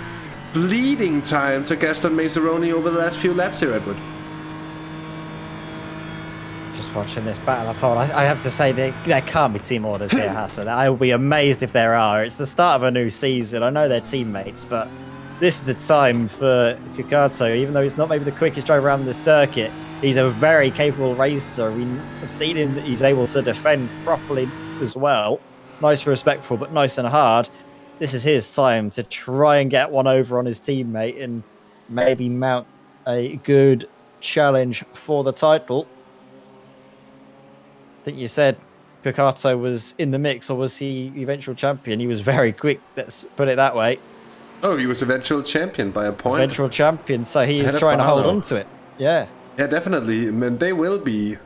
bleeding time to Gaston Maceroni over the last few laps here, Edward. Just watching this battle, I have to say there can't be team orders here, Hasse. I will be amazed if there are. It's the start of a new season. I know they're teammates, but this is the time for Cocato. Even though he's not maybe the quickest driver around the circuit, he's a very capable racer. We have seen him that he's able to defend properly as well. Nice and respectful, but nice and hard. This is his time to try and get one over on his teammate and maybe mount a good challenge for the title. I think you said Cocato was in the mix, or was he the eventual champion? He was very quick, let's put it that way. Oh, he was eventual champion by a point. Eventual champion, so he is trying to hold on to it. Yeah. Yeah, definitely. I mean, they will be.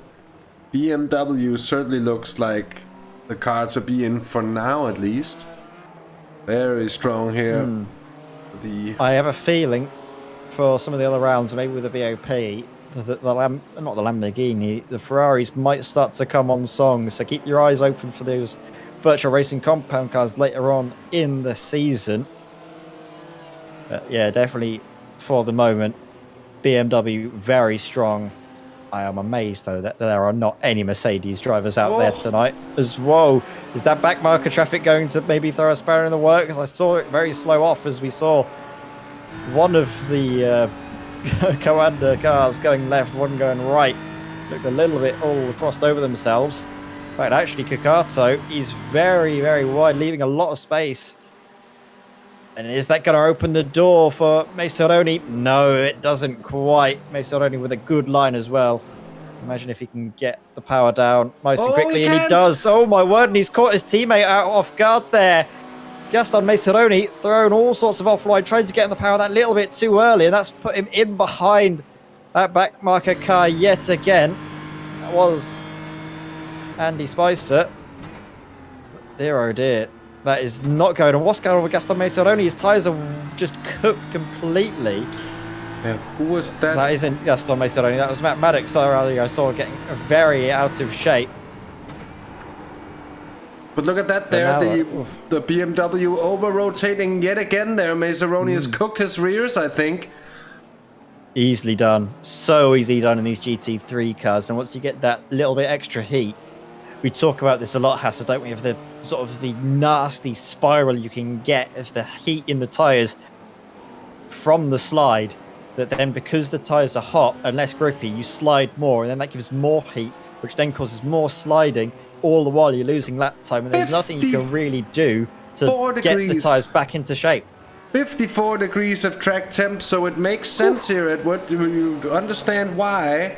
BMW certainly looks like the cards are being for now, at least. Very strong here. I have a feeling for some of the other rounds, maybe with the BOP, not the Lamborghini, the Ferraris might start to come on song. So keep your eyes open for those virtual racing compound cars later on in the season. But yeah, definitely for the moment, BMW very strong. I am amazed though that there are not any Mercedes drivers out there tonight. Is that backmarker traffic going to maybe throw a spanner in the works? I saw it very slow off as we saw one of the Kawanda cars going left, one going right. Looked a little bit all crossed over themselves. But actually Cocato is very, very wide, leaving a lot of space. And is that going to open the door for Maceroni? No, it doesn't quite. Maceroni with a good line as well. Imagine if he can get the power down nice and quickly, and he does. Oh my word, and he's caught his teammate out off guard there. Gaston Maceroni throwing all sorts of offline, trying to get in the power that little bit too early, and that's put him in behind that backmarker car yet again. That was Andy Spicer. Dear oh dear. That is not going on. What's going on with Gaston Maceroni? His tyres are just cooked completely. Yeah, who was that? That isn't Gaston Maceroni. That was Matt Maddox earlier. I saw getting very out of shape. But look at that there, the BMW over-rotating yet again there. Maseroni has cooked his rears, I think. Easily done. So easily done in these GT3 cars. And once you get that little bit extra heat, we talk about this a lot, Hasse, don't we? Of the sort of the nasty spiral you can get of the heat in the tyres from the slide. That then, because the tyres are hot and less grippy, you slide more, and then that gives more heat, which then causes more sliding. All the while you're losing lap time, and there's nothing you can really do to get the tyres back into shape. 54 degrees of track temp, so it makes sense here, Edward. You understand why.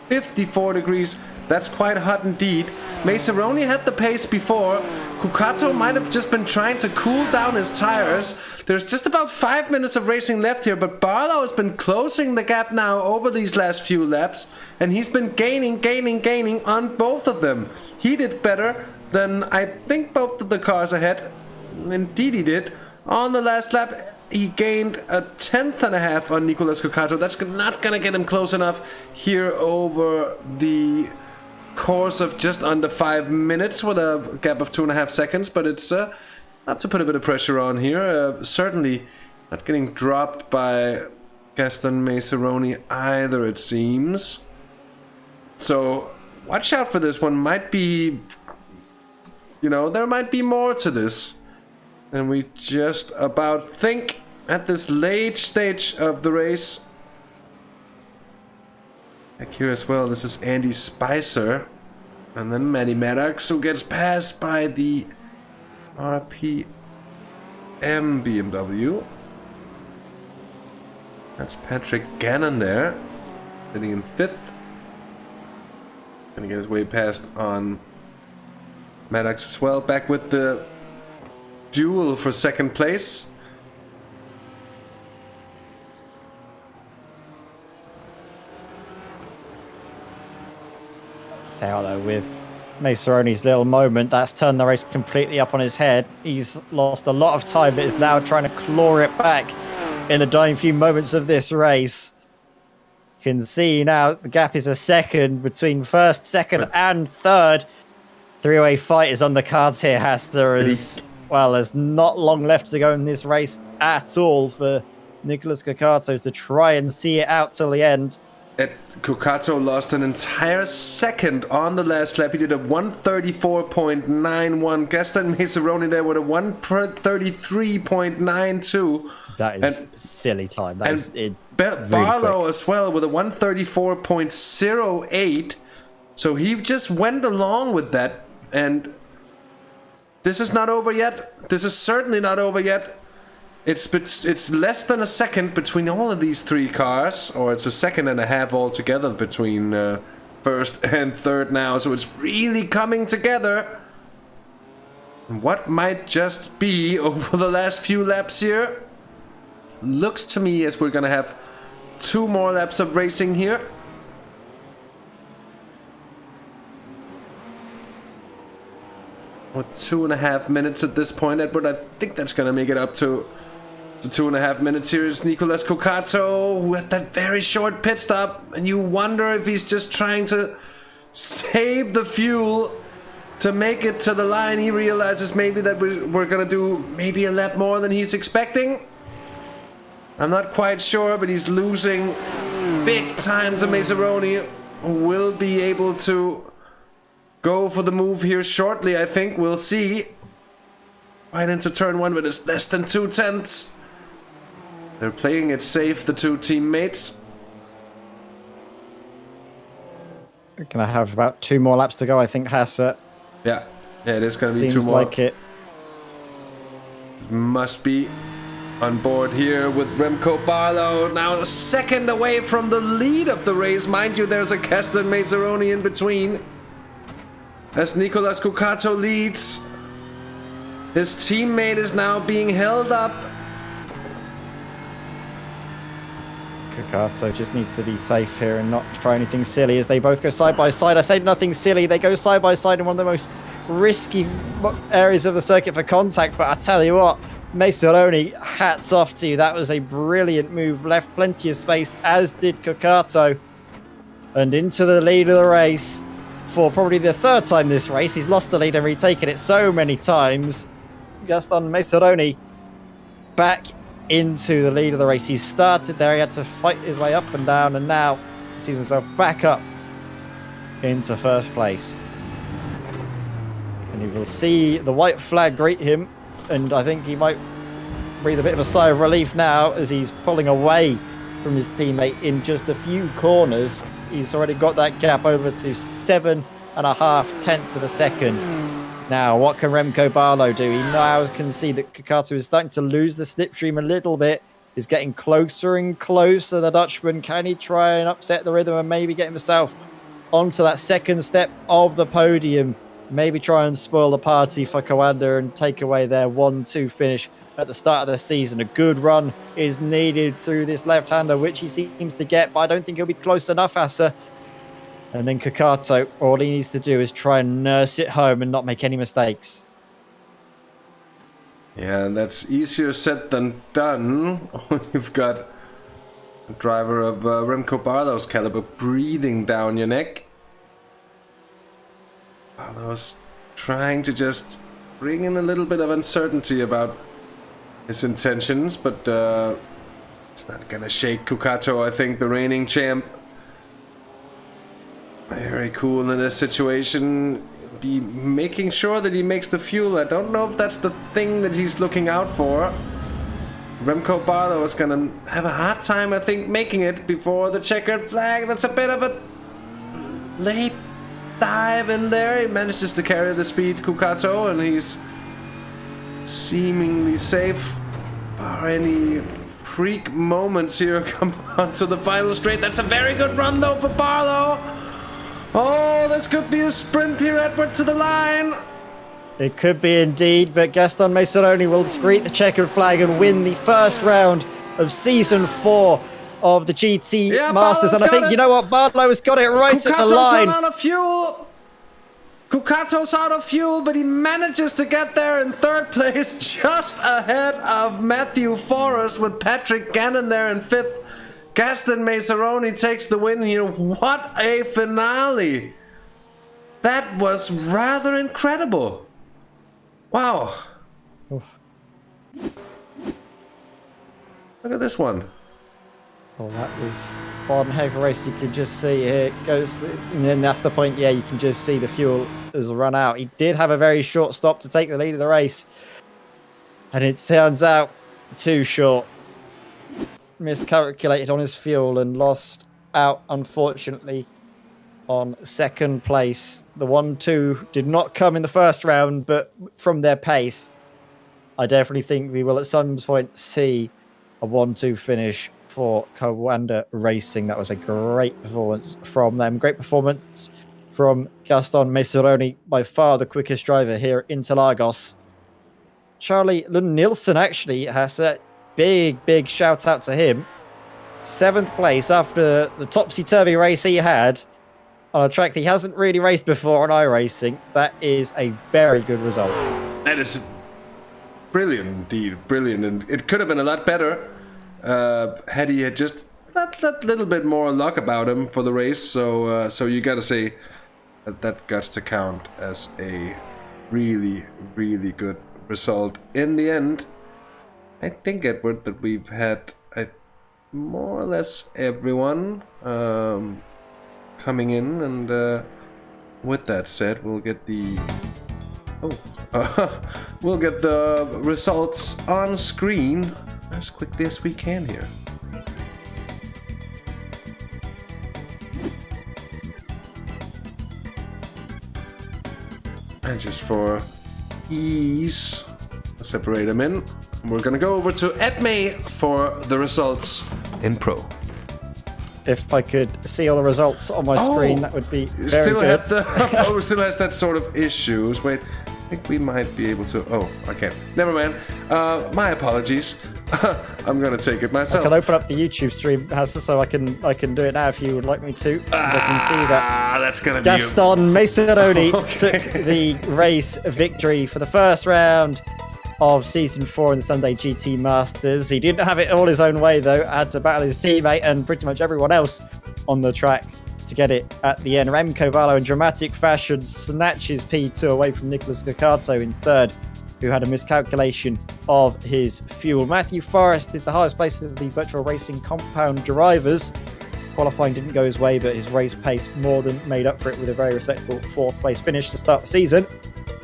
54 degrees. That's quite hot indeed. Maseroni had the pace before. Cucato might have just been trying to cool down his tires. There's just about 5 minutes of racing left here, but Barlow has been closing the gap now over these last few laps, and he's been gaining on both of them. He did better than I think both of the cars ahead. Indeed he did. On the last lap, he gained a 1/10.5 on Nicolas Cucato. That's not going to get him close enough here over the course of just under 5 minutes with a gap of 2.5 seconds, but it's not to put a bit of pressure on here. Certainly not getting dropped by Gaston Maseroni either, it seems. So watch out for this one. Might be, there might be more to this than we just about think at this late stage of the race. Back here as well, this is Andy Spicer. And then Matty Maddox, who gets passed by the RPM BMW. That's Patrick Gannon there, sitting in 5th. Gonna get his way past on Maddox as well. Back with the duel for 2nd place. Tell though, with Maseroni's little moment, that's turned the race completely up on his head. He's lost a lot of time, but is now trying to claw it back in the dying few moments of this race. You can see now the gap is a second between 1st, 2nd, and 3rd. Three-way fight is on the cards here, Hester, as well. There's not long left to go in this race at all for Nicolas Cucato to try and see it out till the end. Cucato lost an entire second on the last lap. He did a 1:34.91. Gaston Maseroni there with a 1:33.92. That is silly time. That is Barlow as well with a 1:34.08. So he just went along with that. And this is not over yet. This is certainly not over yet. It's less than a second between all of these 3 cars, or it's a 1.5 seconds altogether between 1st and 3rd now, so it's really coming together. And what might just be over the last few laps here looks to me as we're gonna have 2 more laps of racing here. With 2.5 minutes at this point, Edward, I think that's gonna make it up to the 2.5 minutes. Here is Nicolas Cucato, who had that very short pit stop, and you wonder if he's just trying to save the fuel to make it to the line. He realizes maybe that we're gonna do maybe a lap more than he's expecting. I'm not quite sure, but he's losing big time to Maseroni, who will be able to go for the move here shortly, I think. We'll see. Right into turn 1, but it's less than 2/10. They're playing it safe, the 2 teammates. We're going to have about 2 more laps to go, I think, Hasse. Yeah, it is going to be 2 Seems more. like it. Must be on board here with Remco Barlow. Now a second away from the lead of the race. Mind you, there's a Gaston Maseroni in between. As Nicolas Cucato leads, his teammate is now being held up. Cucato just needs to be safe here and not try anything silly as they both go side by side. I say nothing silly. They go side by side in one of the most risky areas of the circuit for contact. But I tell you what, Maseroni, hats off to you. That was a brilliant move. Left plenty of space, as did Cucato. And into the lead of the race for probably the third time this race. He's lost the lead and retaken it so many times. Gaston Messeroni back into the lead of the race. He started there, he had to fight his way up and down, and now sees himself back up into first place. And you will see the white flag greet him, and I think he might breathe a bit of a sigh of relief now as he's pulling away from his teammate in just a few corners. He's already got that gap over to 7.5 tenths of a second. Now, what can Remco Barlow do? He now can see that Kakato is starting to lose the slipstream a little bit. He's getting closer and closer, the Dutchman. Can he try and upset the rhythm and maybe get himself onto that second step of the podium? Maybe try and spoil the party for Coanda and take away their 1-2 finish at the start of the season. A good run is needed through this left-hander, which he seems to get, but I don't think he'll be close enough, Hasse. And then Kakato, all he needs to do is try and nurse it home and not make any mistakes. Yeah, and that's easier said than done when you've got a driver of Remco Barlow's caliber breathing down your neck. Barlow's trying to just bring in a little bit of uncertainty about his intentions, but it's not gonna shake Kakato, I think, the reigning champ. Very cool in this situation. Be making sure that he makes the fuel. I don't know if that's the thing that he's looking out for. Remco Barlow is gonna have a hard time, I think, making it before the checkered flag. That's a bit of a late dive in there. He manages to carry the speed, Kakato, and he's seemingly safe. Are any freak moments here come on to the final straight? That's a very good run though for Barlow. Oh, this could be a sprint here, Edward, to the line. It could be indeed, but Gaston Messeroni will greet the checkered flag and win the first round of Season 4 of the GT Masters. And I think, you know what, Barlow has got it right at the line. Kukato's out of fuel. Kukato's out of fuel, but he manages to get there in third place, just ahead of Matthew Forrest, with Patrick Gannon there in fifth. Gaston Messeroni takes the win here. What a finale! That was rather incredible. Wow. Oof. Look at this one. Well, that was one heck of a race. You can just see here it goes. And then that's the point. Yeah, you can just see the fuel has run out. He did have a very short stop to take the lead of the race. And it turns out too short. Miscalculated on his fuel and lost out, unfortunately, on second place. The 1-2 did not come in the first round, but from their pace, I definitely think we will at some point see a 1-2 finish for Coanda Racing. That was a great performance from them. Great performance from Gaston Messeroni, by far the quickest driver here in Interlagos. Charlie Lund-Nielsen actually has a big shout out to him. 7th place after the topsy-turvy race he had on a track he hasn't really raced before on iRacing. That is a very good result. That is brilliant indeed, brilliant. And it could have been a lot better had he had just that little bit more luck about him for the race. So you gotta say that got to count as a really good result in the end. I think, Edward, that we've had more or less everyone coming in, and with that said, we'll get the we'll get the results on screen as quickly as we can here. And just for ease, I'll separate them in. We're gonna go over to Ed May for the results in Pro. If I could see all the results on my screen, that would be very good. Still has that sort of issues. Wait, I think we might be able to. Oh, I can't. Never mind. My apologies. I'm gonna take it myself. I can open up the YouTube stream, Hasse, so I can do it now if you would like me to. Because I can see that that's gonna be Gaston Messeroni took the race victory for the first round of Season 4 in the Sunday GT Masters. He didn't have it all his own way, though. Had to battle his teammate and pretty much everyone else on the track to get it at the end. Remco Valo in dramatic fashion snatches P2 away from Nicholas Cocato in third, who had a miscalculation of his fuel. Matthew Forrest is the highest place of the virtual racing compound drivers. Qualifying didn't go his way, but his race pace more than made up for it with a very respectable 4th place finish to start the season.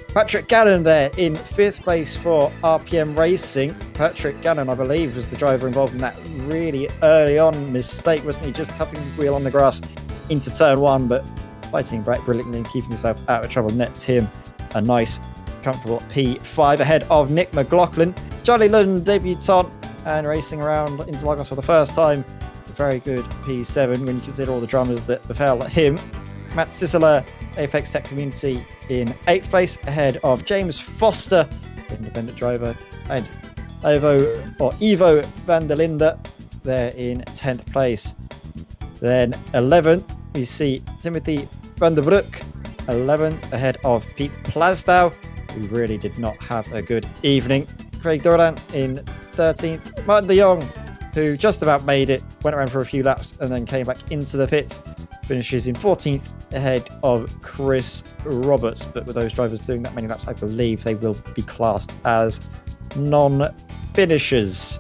Patrick Gannon there in 5th place for RPM Racing. Patrick Gannon, I believe, was the driver involved in that really early on mistake, wasn't he? Just tapping the wheel on the grass into turn 1, but fighting back brilliantly and keeping himself out of trouble nets him a nice, comfortable P5 ahead of Nick McLaughlin. Charlie Lund, debutant and racing around Interlagos for the first time. Very good P7 when you consider all the dramas that befell him. Matt Sisseler, Apex Tech Community in 8th place ahead of James Foster, independent driver, and Ivo van der Linde there in 10th place. Then 11th, we see Timothy van der Broek, 11th ahead of Pete Plasdow, who really did not have a good evening. Craig Doran in 13th. Martin de Jong, who just about made it, went around for a few laps and then came back into the pits, finishes in 14th ahead of Chris Roberts. But with those drivers doing that many laps, I believe they will be classed as non-finishers.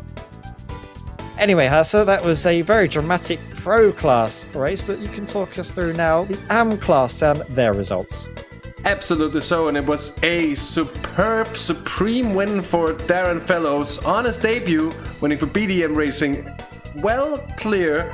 Anyway, Hasse, that was a very dramatic Pro class race, but you can talk us through now the AM class and their results. Absolutely so, and it was a superb, supreme win for Darren Fellows on his debut, winning for BDM Racing. Well clear,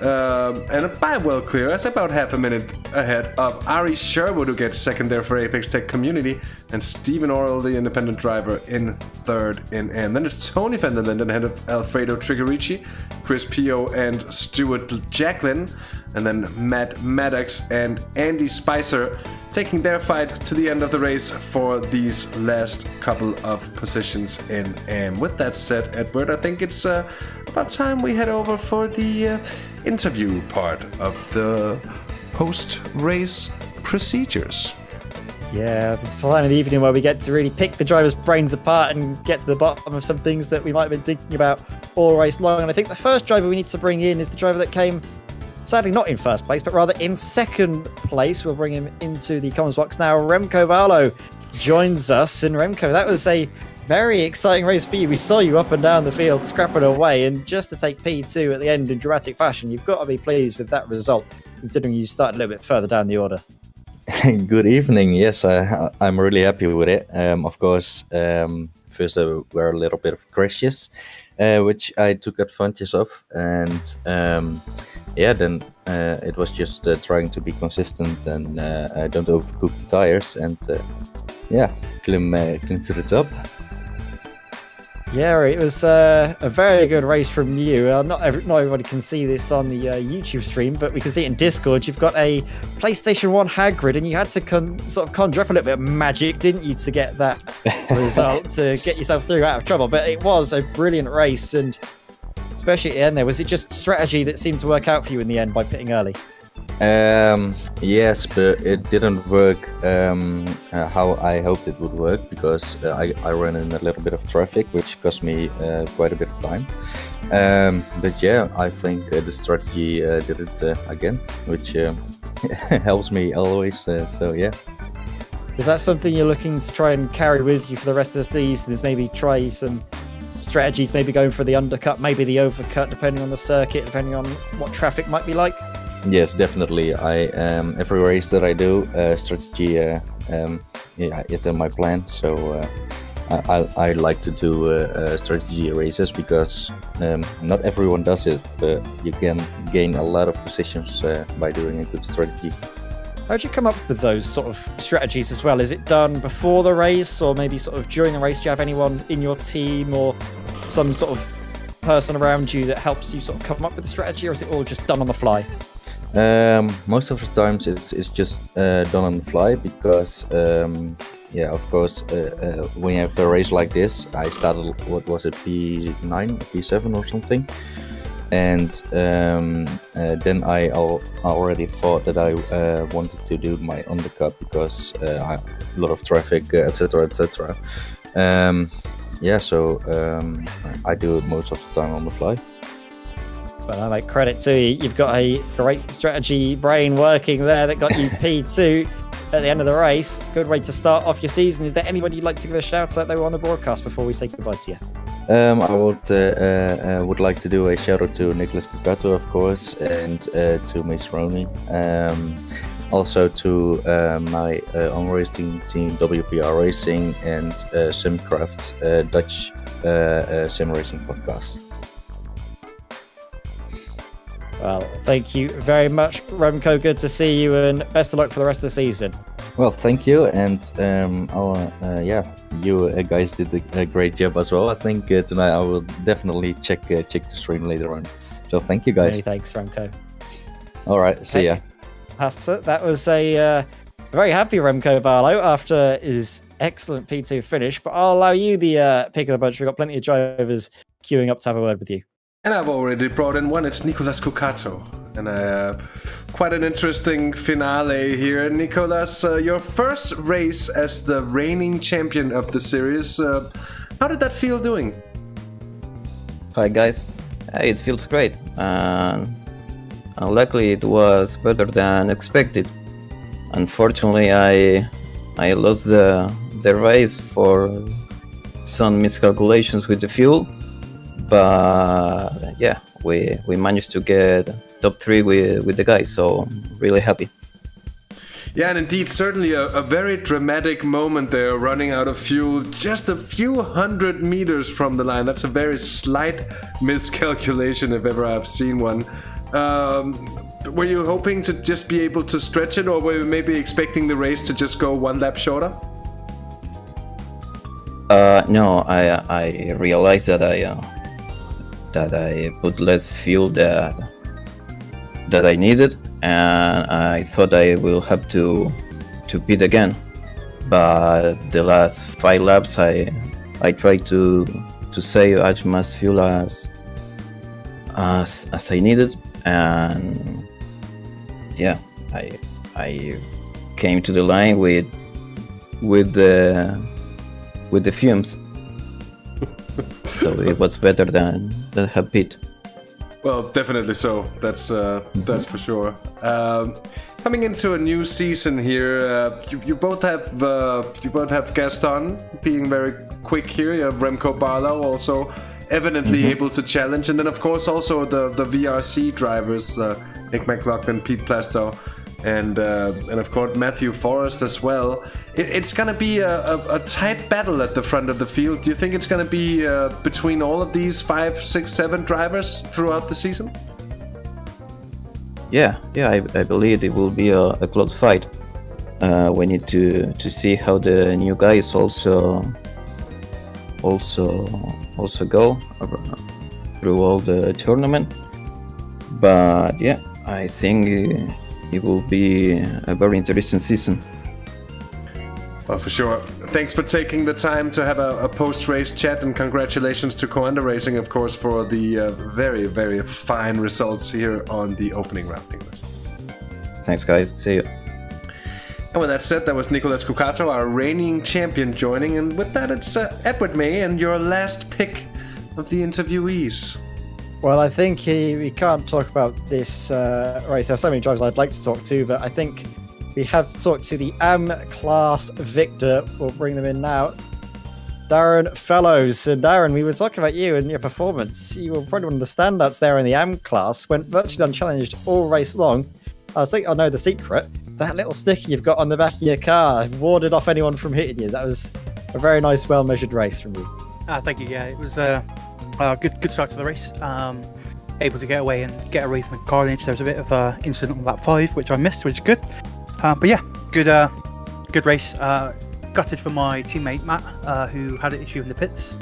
and by well clear, that's about half a minute ahead of Ari Sherwood, who gets second there for Apex Tech Community, and Stephen Orrell, the independent driver, in third in M. Then it's Tony van der Linden ahead of Alfredo Trigorici, Chris Pio and Stuart Jacklin, and then Matt Maddox and Andy Spicer taking their fight to the end of the race for these last couple of positions in AM. With that said, Edward, I think it's about time we head over for the interview part of the post-race procedures. Yeah, the time of the evening where we get to really pick the drivers' brains apart and get to the bottom of some things that we might have been thinking about all race long. And I think the first driver we need to bring in is the driver that came, sadly not in first place, but rather in second place. We'll bring him into the comms box now. Remco Valo joins us. And Remco, that was a very exciting race for you. We saw you up and down the field scrapping away, and just to take P2 at the end in dramatic fashion, you've got to be pleased with that result, considering you started a little bit further down the order. Good evening. Yes, I'm really happy with it. Of course, first there were a little bit of crashes, which I took advantage of, and then it was just trying to be consistent and don't overcook the tires, and climb to the top. Yeah, it was a very good race from you. Not everybody can see this on the YouTube stream, but we can see it in Discord. You've got a PlayStation 1 Hagrid, and you had to conjure up a little bit of magic, didn't you, to get that result, to get yourself through out of trouble. But it was a brilliant race, and especially at the end there, was it just strategy that seemed to work out for you in the end by pitting early? Yes, but it didn't work how I hoped it would work, because I ran in a little bit of traffic, which cost me quite a bit of time. But yeah, I think the strategy did it again, which helps me always. So yeah. Is that something you're looking to try and carry with you for the rest of the season? Is maybe try some strategies, maybe going for the undercut, maybe the overcut, depending on the circuit, depending on what traffic might be like? Yes, definitely. I every race that I do, strategy it's in my plan. So I like to do strategy races, because not everyone does it, but you can gain a lot of positions by doing a good strategy. How do you come up with those sort of strategies as well? Is it done before the race, or maybe sort of during the race? Do you have anyone in your team or some sort of person around you that helps you sort of come up with the strategy, or is it all just done on the fly? Most of the times it's just done on the fly, because of course when you have a race like this, I started, what was it, P9, P7 or something, and then I already thought that I wanted to do my undercut, because I have a lot of traffic, etc. Yeah. So I do it most of the time on the fly. Well, I credit to you. You've got a great strategy brain working there that got you P2 at the end of the race. Good way to start off your season. Is there anybody you'd like to give a shout out though on the broadcast before we say goodbye to you? I would like to do a shout out to Nicholas Picato, of course, and to Mace Roney. Also to my own racing team, WPR Racing, and Simcraft's Dutch SIMRACING podcast. Well, thank you very much, Remco. Good to see you, and best of luck for the rest of the season. Well, thank you, and you guys did a great job as well. I think tonight I will definitely check the stream later on. So thank you, guys. Many thanks, Remco. All right, see ya. Hasse, that was a very happy Remco Barlow after his excellent P2 finish, but I'll allow you the pick of the bunch. We've got plenty of drivers queuing up to have a word with you. And I've already brought in one. It's Nicolas Cucato. And quite an interesting finale here. Nicolas, your first race as the reigning champion of the series. How did that feel doing? Hi guys. It feels great. Luckily it was better than expected. Unfortunately I lost the race for some miscalculations with the fuel. But yeah, we managed to get top 3 with the guys, so really happy. Yeah, and indeed, certainly a very dramatic moment there, running out of fuel just a few hundred meters from the line. That's a very slight miscalculation if ever I've seen one. Were you hoping to just be able to stretch it, or were you maybe expecting the race to just go one lap shorter? No, I realized that I put less fuel that I needed, and I thought I will have to pit again. But the last 5 laps, I tried to save as much fuel as I needed, and yeah, I came to the line with the fumes. So it was better than have pit. Well, definitely so. That's for sure. Coming into a new season here, you both have Gaston being very quick here. You have Remco Barlow also evidently able to challenge, and then of course also the VRC drivers, Nick McLaughlin, Pete Plastow, and of course Matthew Forrest as well. It's gonna be a tight battle at the front of the field. Do you think it's gonna be between all of these 5, 6, 7 drivers throughout the season? Yeah, I believe it will be a close fight. We need to see how the new guys also go through all the tournament. But yeah, I think it will be a very interesting season. Well, for sure. Thanks for taking the time to have a post-race chat, and congratulations to Coanda Racing, of course, for the very, very fine results here on the opening round. Thanks, guys. See you. And with that said, that was Nicolas Cucato, our reigning champion, joining. And with that, it's Edward May and your last pick of the interviewees. Well, I think we can't talk about this race. There are so many drivers I'd like to talk to, but I think we have to talk to the AM class victor. We'll bring them in now. Darren Fellows. And Darren, we were talking about you and your performance. You were probably one of the standouts there in the AM class. Went virtually unchallenged all race long. I think I know the secret. That little sticker you've got on the back of your car warded off anyone from hitting you. That was a very nice, well-measured race from you. Thank you. Yeah, it was a good start to the race. Able to get away from carnage. There was a bit of an incident on lap 5, which I missed, which is good. But yeah, good race. Gutted for my teammate Matt, who had an issue in the pits.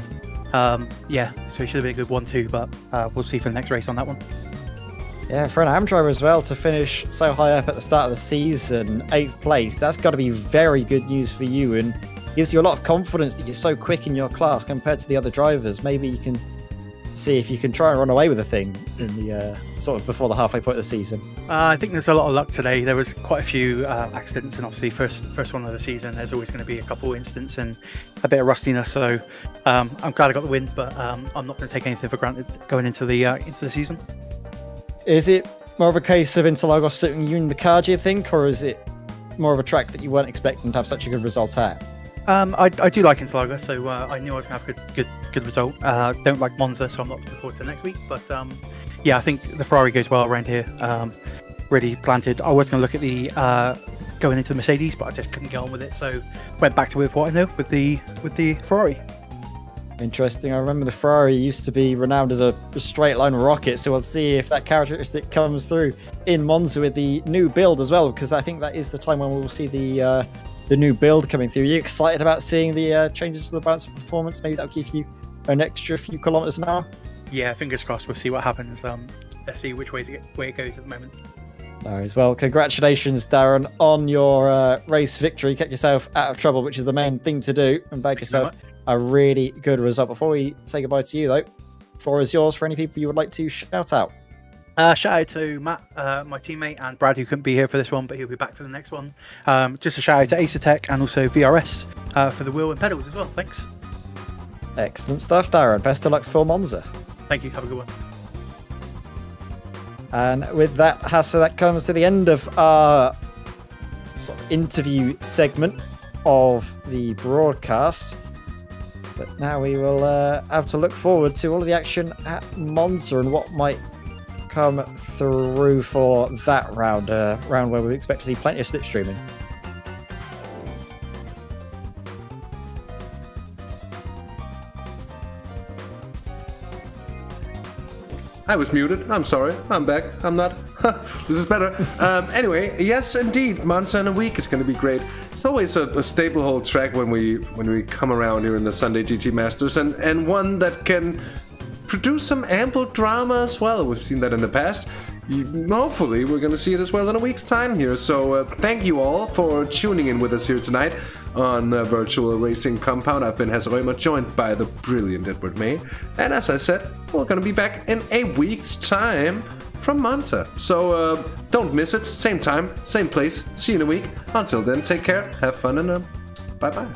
Yeah, so he should have been a good 1-2, but we'll see for the next race on that one. Yeah, for an AM driver as well to finish so high up at the start of the season, 8th place, that's got to be very good news for you, and gives you a lot of confidence that you're so quick in your class compared to the other drivers. Maybe you can see if you can try and run away with the thing in the sort of before the halfway point of the season. I think there's a lot of luck today. There was quite a few accidents, and obviously first one of the season, there's always going to be a couple of incidents and a bit of rustiness. So I'm glad I got the win, but I'm not going to take anything for granted going into the season. Is it more of a case of Interlagos suiting you in the car, do you think, or is it more of a track that you weren't expecting to have such a good result at? I do like Interlagos, so I knew I was going to have a good result. Don't like Monza, so I'm not looking forward to next week. But yeah, I think the Ferrari goes well around here. Really planted. I was going to look at the going into the Mercedes, but I just couldn't get on with it, so went back to with what I know with the Ferrari. Interesting. I remember the Ferrari used to be renowned as a straight line rocket, so we'll see if that characteristic comes through in Monza with the new build as well, because I think that is the time when we will see the new build coming through. Are you excited about seeing the changes to the balance of performance? Maybe that'll give you an extra few kilometers an hour? Yeah, fingers crossed. We'll see what happens. Let's see which way it goes at the moment. All right, well, congratulations, Darren, on your race victory. Kept yourself out of trouble, which is the main thing to do, and bagged yourself a really good result. Before we say goodbye to you, though, the floor is yours for any people you would like to shout out. Shout out to Matt, my teammate, and Brad, who couldn't be here for this one, but he'll be back for the next one. Just a shout out to Acertech and also VRS for the wheel and pedals as well. Thanks. Excellent stuff, Darren. Best of luck for Monza. Thank you. Have a good one. And with that, Hasse, that comes to the end of our sort of interview segment of the broadcast. But now we will have to look forward to all of the action at Monza and what might come through for that round, round where we expect to see plenty of slipstreaming. I was muted. I'm sorry. I'm back. I'm not. This is better. Anyway, yes, indeed. Monza in a week is going to be great. It's always a staple hold track when we come around here in the Sunday GT Masters, and one that can produce some ample drama as well. We've seen that in the past. Hopefully, we're going to see it as well in a week's time here. So thank you all for tuning in with us here tonight on Virtual Racing Compound. I've been Hasse Rømer, joined by the brilliant Ed May. And as I said, we're going to be back in a week's time from Monza. So don't miss it. Same time, same place. See you in a week. Until then, take care, have fun, and bye-bye.